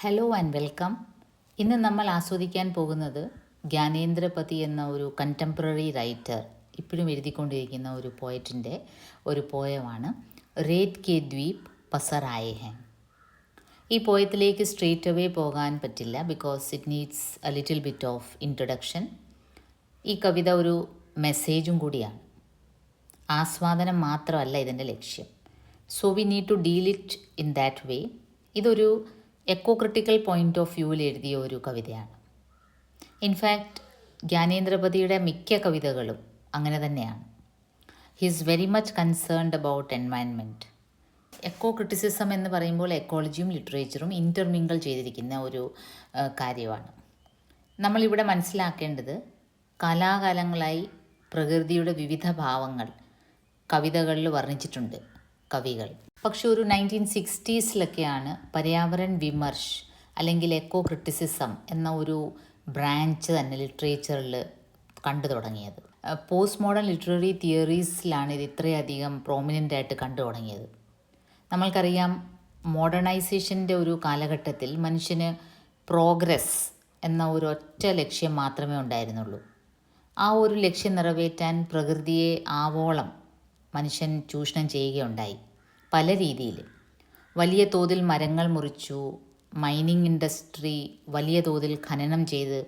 Hello and welcome. ഇന്ന് നമ്മൾ ആസ്വദിക്കാൻ പോകുന്നത് ജ്ഞാനേന്ദ്രപതി എന്ന ഒരു കണ്ടംപററി റൈറ്റർ ഇപ്പോഴും എഴുതിക്കൊണ്ടിരിക്കുന്ന ഒരു പോയറ്റിൻ്റെ ഒരു പോയമാണ് റേത് കെ ദ്വീപ് പസർ ആയേ ഹൈ. ഈ പോയത്തിലേക്ക് സ്ട്രെയിറ്റ് അവേ പോകാൻ പറ്റില്ല, because it needs a little bit of introduction. ഈ കവിത ഒരു മെസ്സേജും കൂടിയാണ്. ആസ്വാദനം മാത്രമല്ല ഇതിൻ്റെ ലക്ഷ്യം. So we need to deal it in that way. ഇതൊരു എക്കോ ക്രിട്ടിക്കൽ പോയിൻ്റ് ഓഫ് വ്യൂവിൽ എഴുതിയ ഒരു കവിതയാണ്. ഇൻഫാക്റ്റ് ജ്ഞാനേന്ദ്രപതിയുടെ മിക്ക കവിതകളും അങ്ങനെ തന്നെയാണ്. He is very much concerned about environment. Eco criticism എന്ന് പറയുമ്പോൾ എക്കോളജിയും ലിറ്ററേച്ചറും ഇൻ്റർമിങ്കിൾ ചെയ്തിരിക്കുന്ന ഒരു കാര്യമാണ്. നമ്മളിവിടെ മനസ്സിലാക്കേണ്ടത്, കാലാകാലങ്ങളായി പ്രകൃതിയുടെ വിവിധ ഭാവങ്ങൾ കവിതകളിൽ വർണ്ണിച്ചിട്ടുണ്ട് കവികൾ. പക്ഷെ ഒരു 1960s പര്യാവരൺ വിമർശ് അല്ലെങ്കിൽ എക്കോ ക്രിറ്റിസിസം എന്ന ഒരു ബ്രാഞ്ച് തന്നെ ലിറ്ററേച്ചറിൽ കണ്ടു തുടങ്ങിയത്. പോസ്റ്റ് മോഡേൺ ലിറ്റററി തിയറീസിലാണ് ഇത് ഇത്രയധികം പ്രോമിനൻ്റ് ആയിട്ട് കണ്ടു തുടങ്ങിയത്. നമ്മൾക്കറിയാം, മോഡേണൈസേഷൻ്റെ ഒരു കാലഘട്ടത്തിൽ മനുഷ്യന് പ്രോഗ്രസ് എന്ന ഒരു ഒറ്റ ലക്ഷ്യം മാത്രമേ ഉണ്ടായിരുന്നുള്ളൂ. ആ ഒരു ലക്ഷ്യം നിറവേറ്റാൻ പ്രകൃതിയെ ആവോളം മനുഷ്യൻ ചൂഷണം ചെയ്യുകയുണ്ടായി. പല രീതിയിൽ വലിയ തോതിൽ മരങ്ങൾ മുറിച്ചു, മൈനിങ് ഇൻഡസ്ട്രി വലിയ തോതിൽ ഖനനം ചെയ്ത്,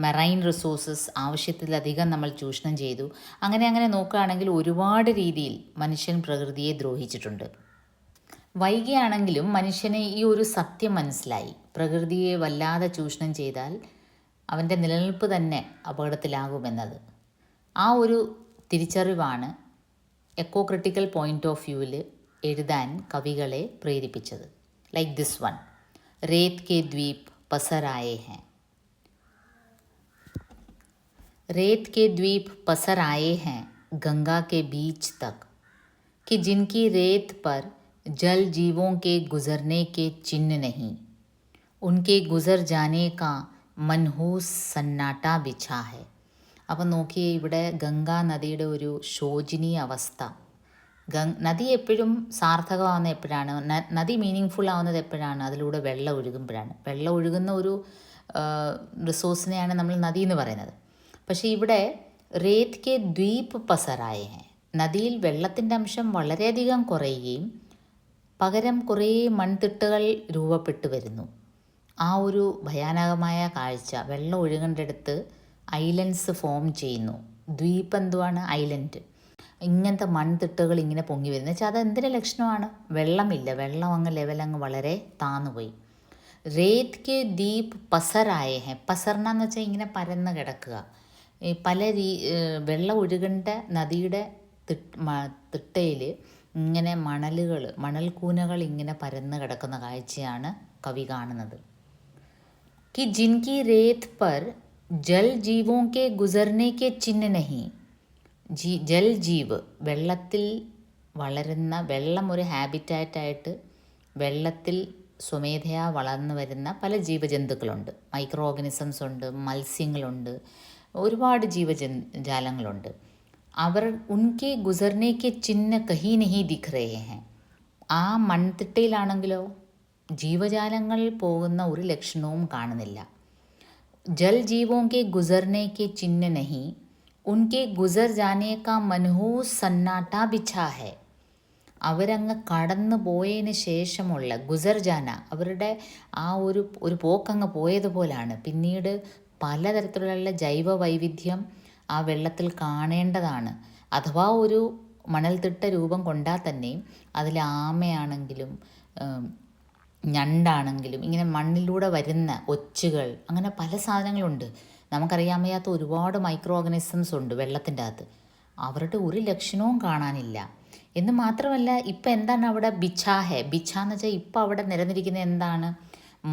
മെറൈൻ റിസോഴ്സസ് ആവശ്യത്തിലധികം നമ്മൾ ചൂഷണം ചെയ്തു. അങ്ങനെ നോക്കുകയാണെങ്കിൽ ഒരുപാട് രീതിയിൽ മനുഷ്യൻ പ്രകൃതിയെ ദ്രോഹിച്ചിട്ടുണ്ട്. വൈകിയാണെങ്കിലും മനുഷ്യന് ഈ ഒരു സത്യം മനസ്സിലായി. പ്രകൃതിയെ വല്ലാതെ ചൂഷണം ചെയ്താൽ അവൻ്റെ നിലനിൽപ്പ് തന്നെ അപകടത്തിലാകുമെന്നത്. ആ ഒരു തിരിച്ചറിവാണ് എക്കോ ക്രിട്ടിക്കൽ പോയിൻ്റ് ഓഫ് വ്യൂവിൽ എഴുതാൻ കവികളെ പ്രേരിപ്പിച്ചത്. ലൈക്ക് ദിസ് വൺ, റേത് കെ ദ്വീപ് പസർ ആയേ ഹൈ. रेत के द्वीप पसर आए हैं गंगा के बीच तक, कि जिनकी रेत पर जल जीवों के गुजरने के चिन्ह नहीं, उनके गुजर जाने का मनहूस सन्नाटा बिछा है. അപ്പം നോക്കിയേ, ഇവിടെ ഗംഗാ നദിയുടെ ഒരു ശോചനീയ അവസ്ഥ. നദി എപ്പോഴും സാർത്ഥകമാവുന്ന എപ്പോഴാണ്? നദി മീനിങ് ഫുൾ ആവുന്നത് എപ്പോഴാണ്? അതിലൂടെ വെള്ളം ഒഴുകുമ്പോഴാണ്. വെള്ളം ഒഴുകുന്ന ഒരു റിസോഴ്സിനെയാണ് നമ്മൾ നദി എന്ന് പറയുന്നത്. പക്ഷേ ഇവിടെ റേത് കെ ദ്വീപ് പസറായേ ഹൈ, നദിയിൽ വെള്ളത്തിൻ്റെ അംശം വളരെയധികം കുറയുകയും പകരം കുറേ മൺതിട്ടകൾ രൂപപ്പെട്ടു വരുന്നു. ആ ഒരു ഭയാനകമായ കാഴ്ച. വെള്ളം ഒഴുകേണ്ടടുത്ത് ഐലൻഡ്സ് ഫോം ചെയ്യുന്നു. ദ്വീപ് എന്തുവാണ്? ഐലൻഡ്. ഇങ്ങനത്തെ മൺതിട്ടകൾ ഇങ്ങനെ പൊങ്ങി വരുന്നത് വെച്ചാൽ അതെന്തിൻ്റെ ലക്ഷണമാണ്? വെള്ളമില്ല, വെള്ളം അങ്ങ് ലെവലങ്ങ് വളരെ താന്നുപോയി. റേത് കെ ദ്വീപ് പസറായേ ഹൈ. പസർണെന്ന് വെച്ചാൽ ഇങ്ങനെ പരന്ന് കിടക്കുക. പല വെള്ളം ഒഴുകേണ്ട നദിയുടെ തിട്ടയിൽ ഇങ്ങനെ മണൽക്കൂനകൾ ഇങ്ങനെ പരന്ന് കിടക്കുന്ന കാഴ്ചയാണ് കവി കാണുന്നത്. कि जिनकी रेत पर जल जीवों के गुजरने के चिन्ह नहीं. ജൽ ജീവ്, വെള്ളത്തിൽ വളരുന്ന, വെള്ളം ഒരു ഹാബിറ്റാറ്റായിട്ട് വെള്ളത്തിൽ സ്വമേധയാ വളർന്നു വരുന്ന പല ജീവജന്തുക്കളുണ്ട്. മൈക്രോ ഓർഗാനിസംസ് ഉണ്ട്, മത്സ്യങ്ങളുണ്ട്, ഒരുപാട് ജീവജാലങ്ങളുണ്ട്. അവർ ഉൻകെ ഗുസർനേക്ക് ചിഹ്ന കഹി നഹി ദിഖ് രഹേ ഹൈ. ആ മൺതിട്ടയിലാണെങ്കിലോ ജീവജാലങ്ങൾ പോകുന്ന ഒരു ലക്ഷണവും കാണുന്നില്ല. ജൽ ജീവോं के गुजरने के चिन्ह नहीं, उनके गुजर जाने का मनहूस सन्नाटा बिछा है. അവരങ്ങ് കടന്നു പോയതിന് ശേഷമുള്ള ഗുസർജാന, അവരുടെ ആ ഒരു പോക്കങ്ങ് പോയതുപോലാണ്. പിന്നീട് പലതരത്തിലുള്ള ജൈവ വൈവിധ്യം ആ വെള്ളത്തിൽ കാണേണ്ടതാണ്. അഥവാ ഒരു മണൽത്തിട്ട രൂപം കൊണ്ടാൽ തന്നെയും അതിൽ ആമയാണെങ്കിലും ഞണ്ടാണെങ്കിലും ഇങ്ങനെ മണ്ണിലൂടെ വരുന്ന ഒച്ചുകൾ, അങ്ങനെ പല സാധനങ്ങളുണ്ട്. നമുക്കറിയാൻ വയ്യാത്ത ഒരുപാട് മൈക്രോ ഓർഗാനിസംസ് ഉണ്ട് വെള്ളത്തിൻ്റെ അകത്ത്. അവരുടെ ഒരു ലക്ഷണവും കാണാനില്ല. എന്ന് മാത്രമല്ല, ഇപ്പം എന്താണ് അവിടെ? ബിച്ചാഹെ. ബിച്ചാന്ന് വെച്ചാൽ ഇപ്പം അവിടെ നിരന്നിരിക്കുന്നത് എന്താണ്?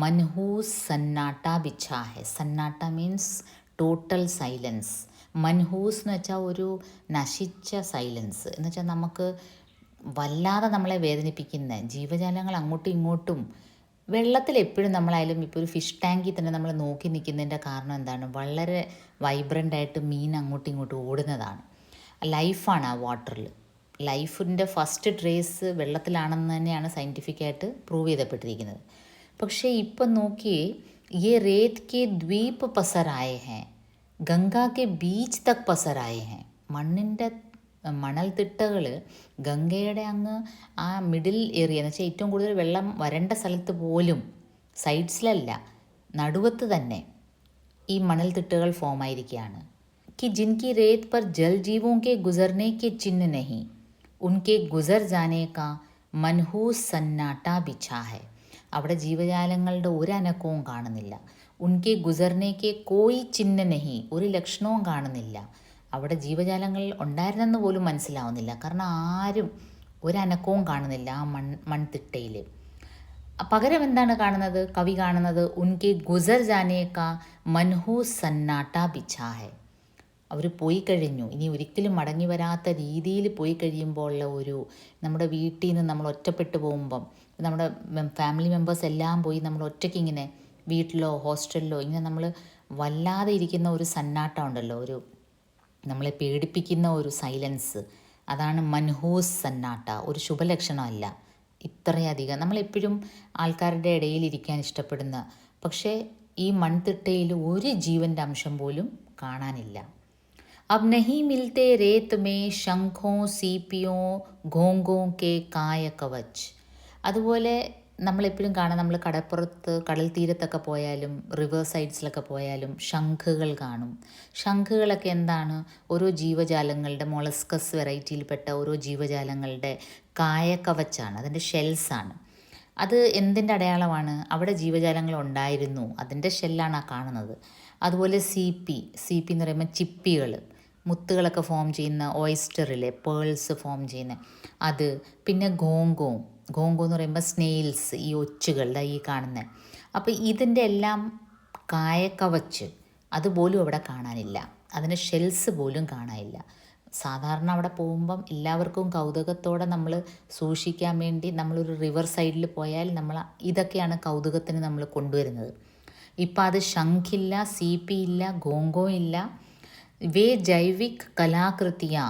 മൻഹൂസ് സന്നാട്ട ബിച്ചാഹെ. സന്നാട്ട മീൻസ് ടോട്ടൽ സൈലൻസ്. മൻഹൂസ് എന്ന് വെച്ചാൽ ഒരു നശിച്ച സൈലൻസ് എന്ന് വെച്ചാൽ നമുക്ക് വല്ലാതെ നമ്മളെ വേദനിപ്പിക്കുന്ന ജീവജാലങ്ങൾ അങ്ങോട്ടും ഇങ്ങോട്ടും. വെള്ളത്തിൽ എപ്പോഴും നമ്മളായാലും ഇപ്പോൾ ഒരു ഫിഷ് ടാങ്കിൽ തന്നെ നമ്മൾ നോക്കി നിൽക്കുന്നതിൻ്റെ കാരണം എന്താണ്? വളരെ വൈബ്രൻ്റായിട്ട് മീൻ അങ്ങോട്ടും ഇങ്ങോട്ടും ഓടുന്നതാണ്. ലൈഫാണ് ആ വാട്ടറിൽ. ലൈഫിൻ്റെ ഫസ്റ്റ് ട്രേസ് വെള്ളത്തിലാണെന്ന് തന്നെയാണ് സയൻറ്റിഫിക്കായിട്ട് പ്രൂവ് ചെയ്തപ്പെട്ടിരിക്കുന്നത്. പക്ഷേ ഇപ്പം നോക്കിയേ, ये रेत के द्वीप पसर आए हैं, ഗംഗാ കെ ബീച്ച് തക് പസറായേ ഹെ. മണ്ണിൻ്റെ മണൽത്തിട്ടകൾ ഗംഗയുടെ അങ്ങ് ആ മിഡിൽ ഏരിയ എന്ന് വെച്ചാൽ ഏറ്റവും കൂടുതൽ വെള്ളം വരേണ്ട സ്ഥലത്ത് പോലും, സൈഡ്സിലല്ല, നടുവത്ത് തന്നെ ഈ മണൽത്തിട്ടകൾ ഫോം ആയിരിക്കുകയാണ്. कि जिनकी रेत पर जल जीवों के गुजरने के चिन्ह नहीं, उनके गुजर जाने का मनहूस सन्नाटा बिछा है. അവിടെ ജീവജാലങ്ങളുടെ ഒരു അനക്കവും കാണുന്നില്ല. ഉൻകെ ഗുസർനേക്ക് കോയി ചിഹ്ന നഹി, ഒരു ലക്ഷണവും കാണുന്നില്ല. അവിടെ ജീവജാലങ്ങൾ ഉണ്ടായിരുന്നെന്ന് പോലും മനസ്സിലാവുന്നില്ല. കാരണം ആരും ഒരനക്കവും കാണുന്നില്ല ആ മൺതിട്ടയിൽ. പകരം എന്താണ് കാണുന്നത്? കവി കാണുന്നത് ഉൻകെ ഗുസർ ജാനേക്ക മൻഹൂസ് സന്നാട്ട ബിഛാ ഹെ. അവർ പോയി കഴിഞ്ഞു, ഇനി ഒരിക്കലും മടങ്ങി വരാത്ത രീതിയിൽ പോയി കഴിയുമ്പോൾ ഉള്ള ഒരു, നമ്മുടെ വീട്ടിൽ നിന്ന് നമ്മൾ ഒറ്റപ്പെട്ടു പോകുമ്പം, നമ്മുടെ ഫാമിലി മെമ്പേഴ്സ് എല്ലാം പോയി നമ്മൾ ഒറ്റയ്ക്ക് ഇങ്ങനെ വീട്ടിലോ ഹോസ്റ്റലിലോ ഇങ്ങനെ നമ്മൾ വല്ലാതെ ഇരിക്കുന്ന ഒരു സന്നാട്ടം ഉണ്ടല്ലോ, ഒരു നമ്മളെ പേടിപ്പിക്കുന്ന ഒരു സൈലൻസ്, അതാണ് മൻഹൂസ് സന്നാട്ട. ഒരു ശുഭലക്ഷണമല്ല. ഇത്രയധികം നമ്മളെപ്പോഴും ആൾക്കാരുടെ ഇടയിൽ ഇരിക്കാൻ ഇഷ്ടപ്പെടുന്ന, പക്ഷേ ഈ മൺതിട്ടയിൽ ഒരു ജീവൻ്റെ അംശം പോലും കാണാനില്ല. अब नहीं मिलते रेत में शंखों सीपियों घोंघों के काय कवच. അതുപോലെ നമ്മളെപ്പോഴും കാണാം, നമ്മൾ കടപ്പുറത്ത് കടൽ തീരത്തൊക്കെ പോയാലും റിവർ സൈഡ്സിലൊക്കെ പോയാലും ശംഖുകൾ കാണും. ശംഖുകളൊക്കെ എന്താണ്? ഓരോ ജീവജാലങ്ങളുടെ, മൊളസ്കസ് വെറൈറ്റിയിൽപ്പെട്ട ഓരോ ജീവജാലങ്ങളുടെ കായക്കവച്ചാണ്, അതിൻ്റെ ഷെൽസാണ്. അത് എന്തിൻ്റെ അടയാളമാണ്? അവിടെ ജീവജാലങ്ങൾ ഉണ്ടായിരുന്നു, അതിൻ്റെ ഷെല്ലാണ് ആ കാണുന്നത്. അതുപോലെ സീപ്പി എന്ന് പറയുമ്പോൾ ചിപ്പികൾ, മുത്തുകളൊക്കെ ഫോം ചെയ്യുന്ന, ഓയിസ്റ്ററിലെ പേൾസ് ഫോം ചെയ്യുന്ന അത്. പിന്നെ ഗോങ്കോ എന്ന് പറയുമ്പോൾ സ്നെയിൽസ്, ഈ ഒച്ചുകളുടെ ഈ കാണുന്നത്. അപ്പോൾ ഇതിൻ്റെ എല്ലാം കായക്കവച്ച് അതുപോലും അവിടെ കാണാനില്ല, അതിൻ്റെ ഷെൽസ് പോലും കാണാനില്ല. സാധാരണ അവിടെ പോകുമ്പം എല്ലാവർക്കും കൗതുകത്തോടെ നമ്മൾ സൂക്ഷിക്കാൻ വേണ്ടി നമ്മളൊരു റിവർ സൈഡിൽ പോയാൽ നമ്മൾ ഇതൊക്കെയാണ് കൗതുകത്തിന് നമ്മൾ കൊണ്ടുവരുന്നത്. ഇപ്പം അത് ശംഖില്ല, സീപ്പി ഇല്ല, ഗോങ്കോ ഇല്ല. വേ ജൈവിക് കലാകൃതിയാ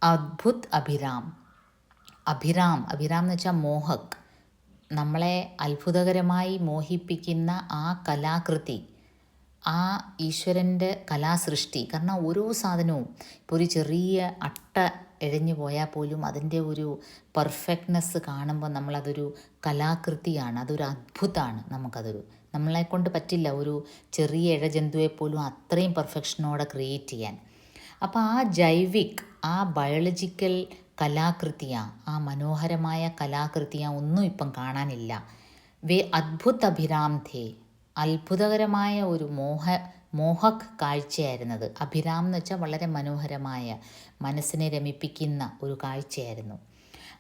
അദ്ഭുത് അഭിരാം എന്ന് വെച്ചാൽ മോഹക്, നമ്മളെ അത്ഭുതകരമായി മോഹിപ്പിക്കുന്ന ആ കലാകൃതി, ആ ഈശ്വരൻ്റെ കലാസൃഷ്ടി. കാരണം ഓരോ സാധനവും, ഇപ്പോൾ ഒരു ചെറിയ അട്ട ഇഴഞ്ഞു പോയാൽ പോലും അതിൻ്റെ ഒരു പെർഫെക്റ്റ്നെസ് കാണുമ്പോൾ നമ്മളതൊരു കലാകൃതിയാണ്, അതൊരു അദ്ഭുതമാണ്. നമ്മളെക്കൊണ്ട് പറ്റില്ല ഒരു ചെറിയ ഇഴജന്തുവെപ്പോലും അത്രയും പെർഫെക്ഷനോടെ ക്രിയേറ്റ് ചെയ്യാൻ. അപ്പോൾ ആ ജൈവിക്, ആ ബയോളജിക്കൽ കലാകൃതിയാ, ആ മനോഹരമായ കലാകൃതിയാ ഒന്നും ഇപ്പം കാണാനില്ല. വേ അദ്ഭുത് അഭിരാം ഥേ, അത്ഭുതകരമായ ഒരു മോഹക് കാഴ്ചയായിരുന്നത്. അഭിരാം എന്ന് വെച്ചാൽ വളരെ മനോഹരമായ, മനസ്സിനെ രമിപ്പിക്കുന്ന ഒരു കാഴ്ചയായിരുന്നു.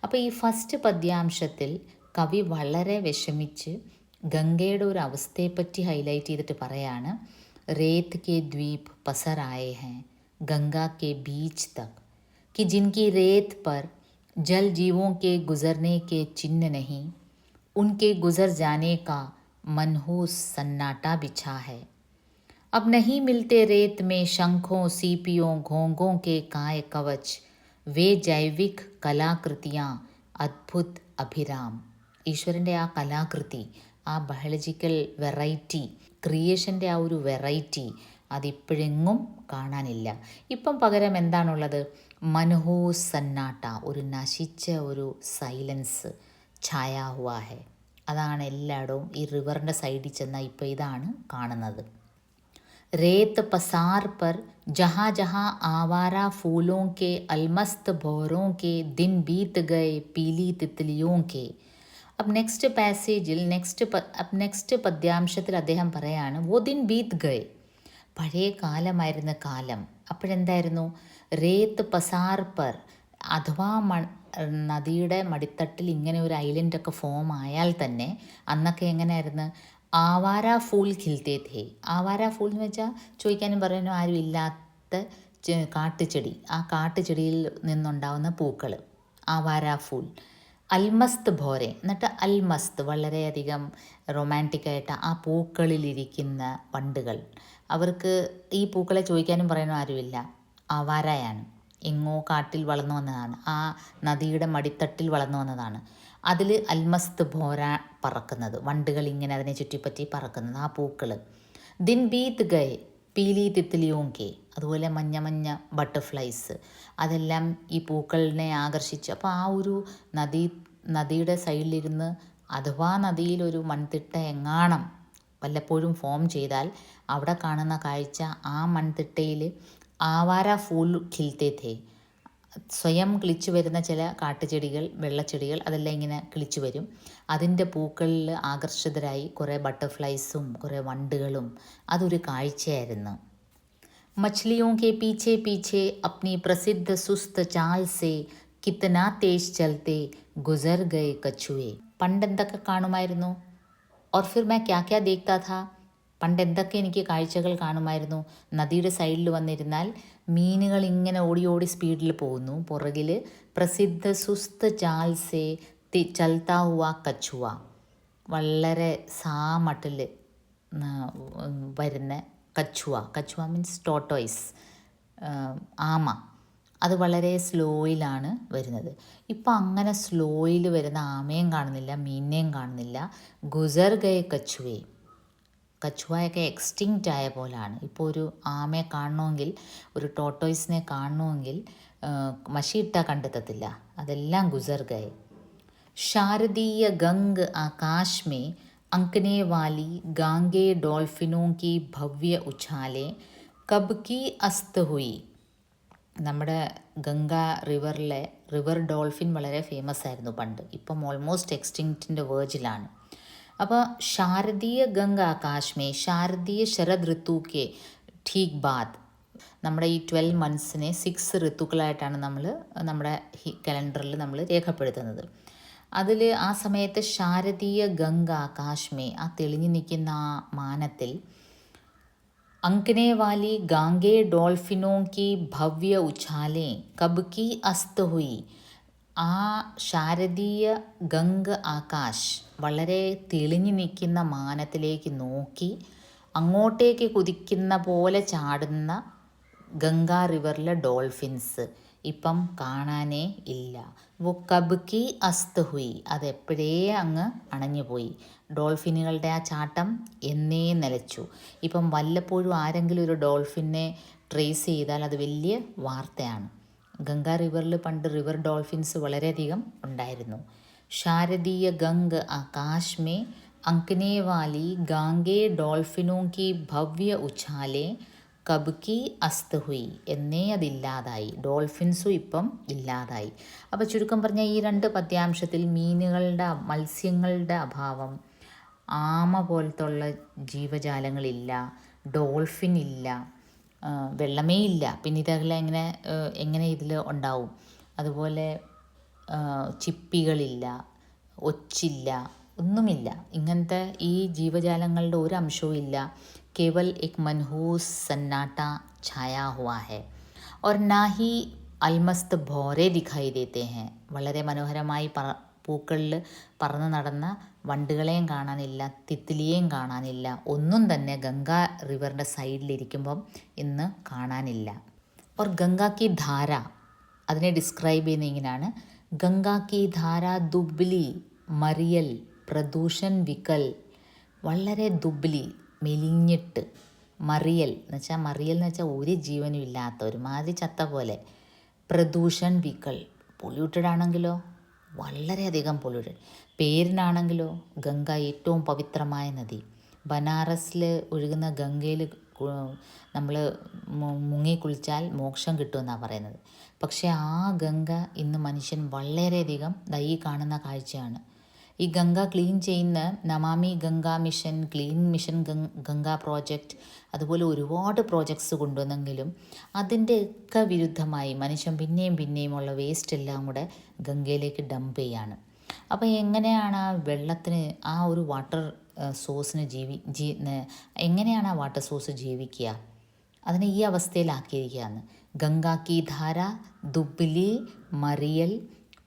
അപ്പോൾ ഈ ഫസ്റ്റ് പദ്യാംശത്തിൽ കവി വളരെ വിഷമിച്ച് ഗംഗയുടെ ഒരു അവസ്ഥയെപ്പറ്റി ഹൈലൈറ്റ് ചെയ്തിട്ട് പറയാണ്, रेत के द्वीप पसर आए हैं गंगा के बीच तक, कि जिनकी रेत पर जल जीवों के गुजरने के चिन्ह नहीं, उनके गुजर जाने का मनहूस सन्नाटा बिछा है. अब नहीं मिलते रेत में शंखों सीपियों घोंघों के काय कवच, वे जैविक कलाकृतियाँ अद्भुत अभिराम. ഈശ്വരൻ്റെ ആ കലാകൃതി, ആ ബയോളജിക്കൽ വെറൈറ്റി, ക്രിയേഷൻ്റെ ആ ഒരു വെറൈറ്റി അതിപ്പോഴെങ്ങും കാണാനില്ല. ഇപ്പം പകരം എന്താണുള്ളത്? മനഹൂസ് സന്നാട്ട, ഒരു നശിച്ച ഒരു സൈലൻസ്, ഛായാ ഹുവാ ഹെ. അതാണ് എല്ലായിടവും. ഈ റിവറിൻ്റെ സൈഡിൽ ചെന്നാൽ ഇപ്പോൾ ഇതാണ് കാണുന്നത്. रेत पसार पर जहाँ जहाँ आवारा फूलों के अलमस्त भौरों के दिन बीत गए पीली तितलियों के. अब നെക്സ്റ്റ് പദ്യാംശത്തിൽ അദ്ദേഹം പറയാണ്, വോ ദിൻ ബീത് ഗയ്, പഴയ കാലമായിരുന്ന കാലം. അപ്പോഴെന്തായിരുന്നു? റേത്ത് പസാർ പർ, അഥവാ നദിയുടെ മടിത്തട്ടിൽ ഇങ്ങനെ ഒരു ഐലൻഡൊക്കെ ഫോം ആയാൽ തന്നെ അന്നൊക്കെ എങ്ങനെയായിരുന്നു? ആവാര ഫൂൽ ഖിൽത്തേ ഥേ. ആവാര ഫൂൽ എന്ന് വെച്ചാൽ ചോദിക്കാനും പറയാനും ആരും ഇല്ലാത്ത കാട്ടുചെടി, ആ കാട്ടുചെടിയിൽ നിന്നുണ്ടാവുന്ന പൂക്കൾ, ആവാര ഫൂൽ. അൽമസ്ത് ഭോരെ, എന്നിട്ട് അൽമസ്ത്, വളരെയധികം റൊമാൻറ്റിക്കായിട്ട് ആ പൂക്കളിലിരിക്കുന്ന വണ്ടുകൾ. അവർക്ക് ഈ പൂക്കളെ ചോദിക്കാനും പറയാനും ആരുമില്ല, ആവാരയാണ്. എങ്ങോ കാട്ടിൽ വളർന്നു വന്നതാണ്, ആ നദിയുടെ മടിത്തട്ടിൽ വളർന്നു വന്നതാണ്. അതിൽ അൽമസ്ത് ഭോര പറക്കുന്നത്, വണ്ടുകൾ ഇങ്ങനെ അതിനെ ചുറ്റിപ്പറ്റി പറക്കുന്നത്, ആ പൂക്കൾ. ദിൻ ബീത്ത് ഗയ് പീലി തിത്ലിയോങ്കെ, അതുപോലെ മഞ്ഞ മഞ്ഞ ബട്ടർഫ്ലൈസ്, അതെല്ലാം ഈ പൂക്കളിനെ ആകർഷിച്ച്. അപ്പോൾ ആ ഒരു നദിയുടെ സൈഡിലിരുന്ന്, അഥവാ നദിയിലൊരു മൺതിട്ട എങ്ങാണം വല്ലപ്പോഴും ഫോം ചെയ്താൽ അവിടെ കാണുന്ന കാഴ്ച, ആ മൺതിട്ടയിൽ ആവാര ഫൂൽ ഖിൽത്തെ ഥേ, സ്വയം കിളിച്ചു വരുന്ന ചില കാട്ടുചെടികൾ, വെള്ളച്ചെടികൾ, അതെല്ലാം ഇങ്ങനെ കിളിച്ചു വരും. അതിൻ്റെ പൂക്കളിൽ ആകർഷിതരായി കുറേ ബട്ടർഫ്ലൈസും കുറേ വണ്ടുകളും. അതൊരു കാഴ്ചയായിരുന്നു. മച്ഛലിയോं के पीछे पीछे अपनी प्रसिद्ध सुस्त चाल से कितना तेज चलते गुजर गए कछुए. പണ്ടെന്തൊക്കെ കാണുമായിരുന്നു? और फिर मैं क्या क्या देखता था. പണ്ട് എന്തൊക്കെ എനിക്ക് കാഴ്ചകൾ കാണുമായിരുന്നു. നദിയുടെ സൈഡിൽ വന്നിരുന്നാൽ മീനുകൾ ഇങ്ങനെ ഓടി ഓടി സ്പീഡിൽ പോകുന്നു. പുറകിൽ പ്രസിദ്ധ സുസ്ത് ചാൽ സേ ചൽത്താ ഹുവ കച്ചുവ, വളരെ സാമട്ടിൽ വരുന്ന കച്ചുവ. കച്ചുവ മീൻസ് ടോട്ടോയ്സ്, ആമ. അത് വളരെ സ്ലോയിലാണ് വരുന്നത്. ഇപ്പം അങ്ങനെ സ്ലോയിൽ വരുന്ന ആമയും കാണുന്നില്ല, മീനിനെയും കാണുന്നില്ല. ഗുസർ ഗയെ കച്ചുവേ, കച്ചുവയൊക്കെ എക്സ്റ്റിങ്ക്റ്റ് ആയ പോലാണ്. ഇപ്പോൾ ഒരു ആമയെ കാണണമെങ്കിൽ, ഒരു ടോട്ടോയ്സിനെ കാണണമെങ്കിൽ മഷിയിട്ടാൽ കണ്ടെത്തത്തില്ല. അതെല്ലാം ഗുസർ ഗയെ. शारदीय गंग आकाश में अंकने वाली गांगे डॉल्फिनों की भव्य उछालें कब की अस्त हुई. നമ്മുടെ ഗംഗ റിവർ ഡോൾഫിൻ വളരെ ഫേമസ് ആയിരുന്നു പണ്ട്. ഇപ്പം ഓൾമോസ്റ്റ് എക്സ്റ്റിങ്ക്റ്റിൻ്റെ വേർജിലാണ്. അപ്പോൾ ശാരദീയ ഗംഗ ആകാശ് മേ, ശാരദീയ ശരദ് ഋതുക്കെ ഠീക് ബാദ്, നമ്മുടെ ഈ 12 മന്ത്സിനെ 6 ഋതുക്കളായിട്ടാണ് നമ്മൾ നമ്മുടെ കലണ്ടറിൽ നമ്മൾ രേഖപ്പെടുത്തുന്നത്. അതിൽ ആ സമയത്ത് ശാരദീയ ഗംഗ ആകാശ് മേ, ആ തെളിഞ്ഞു നിൽക്കുന്ന ആ മാനത്തിൽ, अंकने वाली गांगे डॉल्फिनों की भव्य उछालें कब की अस्त हुई. ആ ശാരദീയ ഗംഗ ആകാശ്, വളരെ തെളിഞ്ഞു നിൽക്കുന്ന മാനത്തിലേക്ക് നോക്കി അങ്ങോട്ടേക്ക് കുതിക്കുന്ന പോലെ ചാടുന്ന ഗംഗാ റിവറിലെ ഡോൾഫിൻസ് ഇപ്പം കാണാനേ ഇല്ല. വോ കബ് കി അസ്ത് ഹുയി, അതെപ്പോഴേ അങ്ങ് അണഞ്ഞുപോയി. ഡോൾഫിനുകളുടെ ആ ചാട്ടം എന്നേ നിലച്ചു. ഇപ്പം വല്ലപ്പോഴും ആരെങ്കിലും ഒരു ഡോൾഫിനെ ട്രേസ് ചെയ്താൽ അത് വലിയ വാർത്തയാണ്. ഗംഗാ റിവറിൽ പണ്ട് റിവർ ഡോൾഫിൻസ് വളരെയധികം ഉണ്ടായിരുന്നു. ശാരദീയ ഗംഗ ആകാശ് മേ അങ്കനെ വാലി ഗാംഗെ ഡോൾഫിനോं की ഭവ്യ ഉഛാലെ കബ് കി അസ്ത് ഹുയി, എന്നേ അതില്ലാതായി. ഡോൾഫിൻസും ഇപ്പം ഇല്ലാതായി. അപ്പോൾ ചുരുക്കം പറഞ്ഞാൽ ഈ 2 പദ്യാംശത്തിൽ മത്സ്യങ്ങളുടെ അഭാവം, ആമ പോലത്തുള്ള ജീവജാലങ്ങളില്ല, ഡോൾഫിൻ ഇല്ല, വെള്ളമേ ഇല്ല. പിന്നെ ഇതെല്ലാം എങ്ങനെ ഇതിൽ ഉണ്ടാവും. അതുപോലെ ചിപ്പികളില്ല, ഒച്ചില്ല, ഒന്നുമില്ല. ഇങ്ങനത്തെ ഈ ജീവജാലങ്ങളുടെ ഒരു അംശവും ഇല്ല. കേവൽ എക് മൻഹൂസ് സന്നാട്ട ഛായാ ഹുവാ ഹെ और ना ही അൽമസ്ത് ഭോരെ ദിഖായി ദേത്തെ ഹെ. വളരെ മനോഹരമായി പൂക്കളിൽ പറന്ന് നടന്ന വണ്ടുകളെയും കാണാനില്ല, തിത്ലിയെയും കാണാനില്ല, ഒന്നും തന്നെ ഗംഗാ റിവറിൻ്റെ സൈഡിലിരിക്കുമ്പം ഇന്ന് കാണാനില്ല. और ഗംഗ കി ധാര, അതിനെ ഡിസ്ക്രൈബ് ചെയ്യുന്ന ഇങ്ങനെയാണ്: ഗംഗ കി ധാര ദുബ്ലി മറിയൽ പ്രദൂഷൺ വികൽ, വളരെ ദുബ്ലി മെലിഞ്ഞിട്ട്, മറിയൽ എന്ന് വെച്ചാൽ ഒരു ജീവനും ഇല്ലാത്ത, ഒരുമാതിരി ചത്ത പോലെ. പ്രദൂഷൺ വികൽ, പൊല്യൂട്ടഡ് ആണെങ്കിലോ വളരെയധികം പൊല്യൂട്ടഡ്. പേരിനാണെങ്കിലോ ഗംഗ ഏറ്റവും പവിത്രമായ നദി. ബനാറസിൽ ഒഴുകുന്ന ഗംഗയിൽ നമ്മൾ മുങ്ങി കുളിച്ചാൽ മോക്ഷം കിട്ടുമെന്നാണ് പറയുന്നത്. പക്ഷേ ആ ഗംഗ ഇന്ന് മനുഷ്യൻ വളരെയധികം ഈ കാണുന്ന കാഴ്ചയാണ്. ഈ ഗംഗ ക്ലീൻ ചെയ്യുന്ന Namami Ganga mission, clean mission Ganga project, അതുപോലെ ഒരുപാട് പ്രോജക്ട്സ് കൊണ്ടുവന്നെങ്കിലും അതിൻ്റെയൊക്കെ വിരുദ്ധമായി മനുഷ്യൻ പിന്നെയും ഉള്ള വേസ്റ്റ് എല്ലാം കൂടെ ഗംഗയിലേക്ക് ഡംപ് ചെയ്യാണ്. അപ്പോൾ എങ്ങനെയാണ് ആ വെള്ളത്തിന്, ആ ഒരു വാട്ടർ സോഴ്സിന് എങ്ങനെയാണ് ആ വാട്ടർ സോഴ്സ് ജീവിക്കുക? അതിനെ ഈ അവസ്ഥയിലാക്കിയിരിക്കുകയാണ്. ഗംഗ കി ധാര ദുബ്ലി മറിയൽ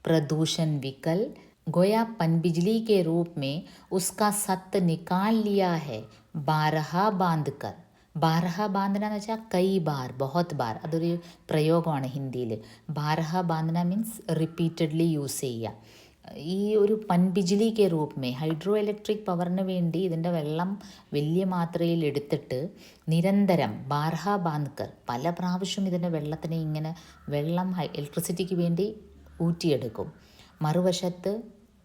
പ്രദൂഷൺ വികൽ, गोया पनबिजली के रूप में उसका सत्त निकाल लिया है बारहा बांध कर. ബാരഹ ബാന്ധന എന്ന് വെച്ചാൽ കൈ ബാർ, ബഹുത് ബാർ, അതൊരു പ്രയോഗമാണ് ഹിന്ദിയിൽ. ബാരഹ ബാന്ധന മീൻസ് റിപ്പീറ്റഡ്ലി യൂസ് ചെയ്യുക. ഈ ഒരു പൻബിജ്ലി കെ രൂപമേ ഹൈഡ്രോ ഇലക്ട്രിക് പവറിന് വേണ്ടി ഇതിൻ്റെ വെള്ളം വലിയ മാത്രയിൽ എടുത്തിട്ട് നിരന്തരം ബാർഹ ബാന്ത്കർ പല പ്രാവശ്യം ഇതിൻ്റെ വെള്ളത്തിനെ ഇങ്ങനെ വെള്ളം ഇലക്ട്രിസിറ്റിക്ക് വേണ്ടി ഊറ്റിയെടുക്കും. മറുവശത്ത്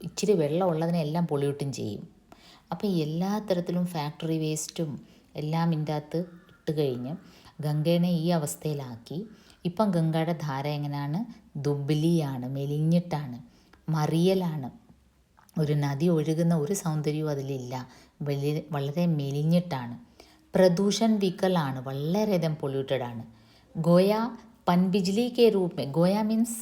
ഇച്ചിരി വെള്ളം ഉള്ളതിനെ എല്ലാം പൊള്യൂട്ടും ചെയ്യും. അപ്പോൾ എല്ലാ തരത്തിലും ഫാക്ടറി വേസ്റ്റും എല്ലാം ഇതിൻ്റെ അകത്ത് ഇട്ട് കഴിഞ്ഞ് ഗംഗേനെ ഈ അവസ്ഥയിലാക്കി. ഇപ്പം ഗംഗയുടെ ധാര എങ്ങനെയാണ്? ദുബിലിയാണ്, മെലിഞ്ഞിട്ടാണ്, മറിയലാണ്. ഒരു നദി ഒഴുകുന്ന ഒരു സൗന്ദര്യവും അതിലില്ല, വളരെ മെലിഞ്ഞിട്ടാണ്. പ്രദൂഷൺ വിക്കലാണ്, വളരെയധികം പൊല്യൂട്ടഡ് ആണ്. ഗോയ പൻബിജ്ലി കെ രൂപമേ, ഗോയ മീൻസ്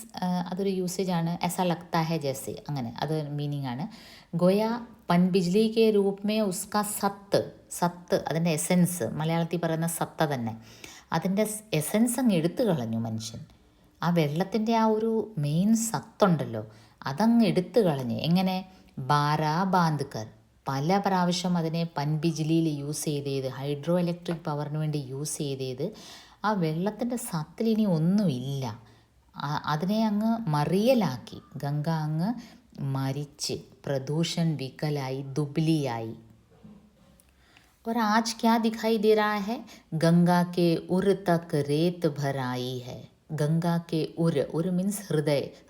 അതൊരു യൂസേജ് ആണ്, എസാ ലഗ്താ ഹെ ജൈസെ, അങ്ങനെ അത് മീനിങ് ആണ്. ഗോയ പൻബിജ്ലി കെ രൂപമേ ഉസ്കാ സത്ത്, സത്ത് അതിൻ്റെ എസെൻസ്, മലയാളത്തിൽ പറയുന്ന സത്ത തന്നെ, അതിൻ്റെ എസെൻസ് അങ്ങ് എടുത്തു കളഞ്ഞു മനുഷ്യൻ. ആ വെള്ളത്തിൻ്റെ ആ ഒരു മെയിൻ സത്തുണ്ടല്ലോ അതങ്ങ് എടുത്തു കളഞ്ഞ്. എങ്ങനെ? ബാരാ ബാന്ത്കർ, പല പ്രാവശ്യം അതിനെ പൻബിജ്ലിയിൽ യൂസ് ചെയ്ത് ഹൈഡ്രോ ഇലക്ട്രിക് പവറിന് വേണ്ടി യൂസ് ചെയ്ത് ആ വെള്ളത്തിൻ്റെ സത്തിൽ ഇനി ഒന്നുമില്ല. അതിനെ അങ്ങ് മറിയലാക്കി. ഗംഗ അങ്ങ് മരിച്ച് പ്രദൂഷൺ വിക്കലായി, ദുബിലിയായി. और आज क्या दिखाई दे रहा है? गंगा के उर तक रेत भर आई है. ഗംഗ കെ ഉര് മീൻസ്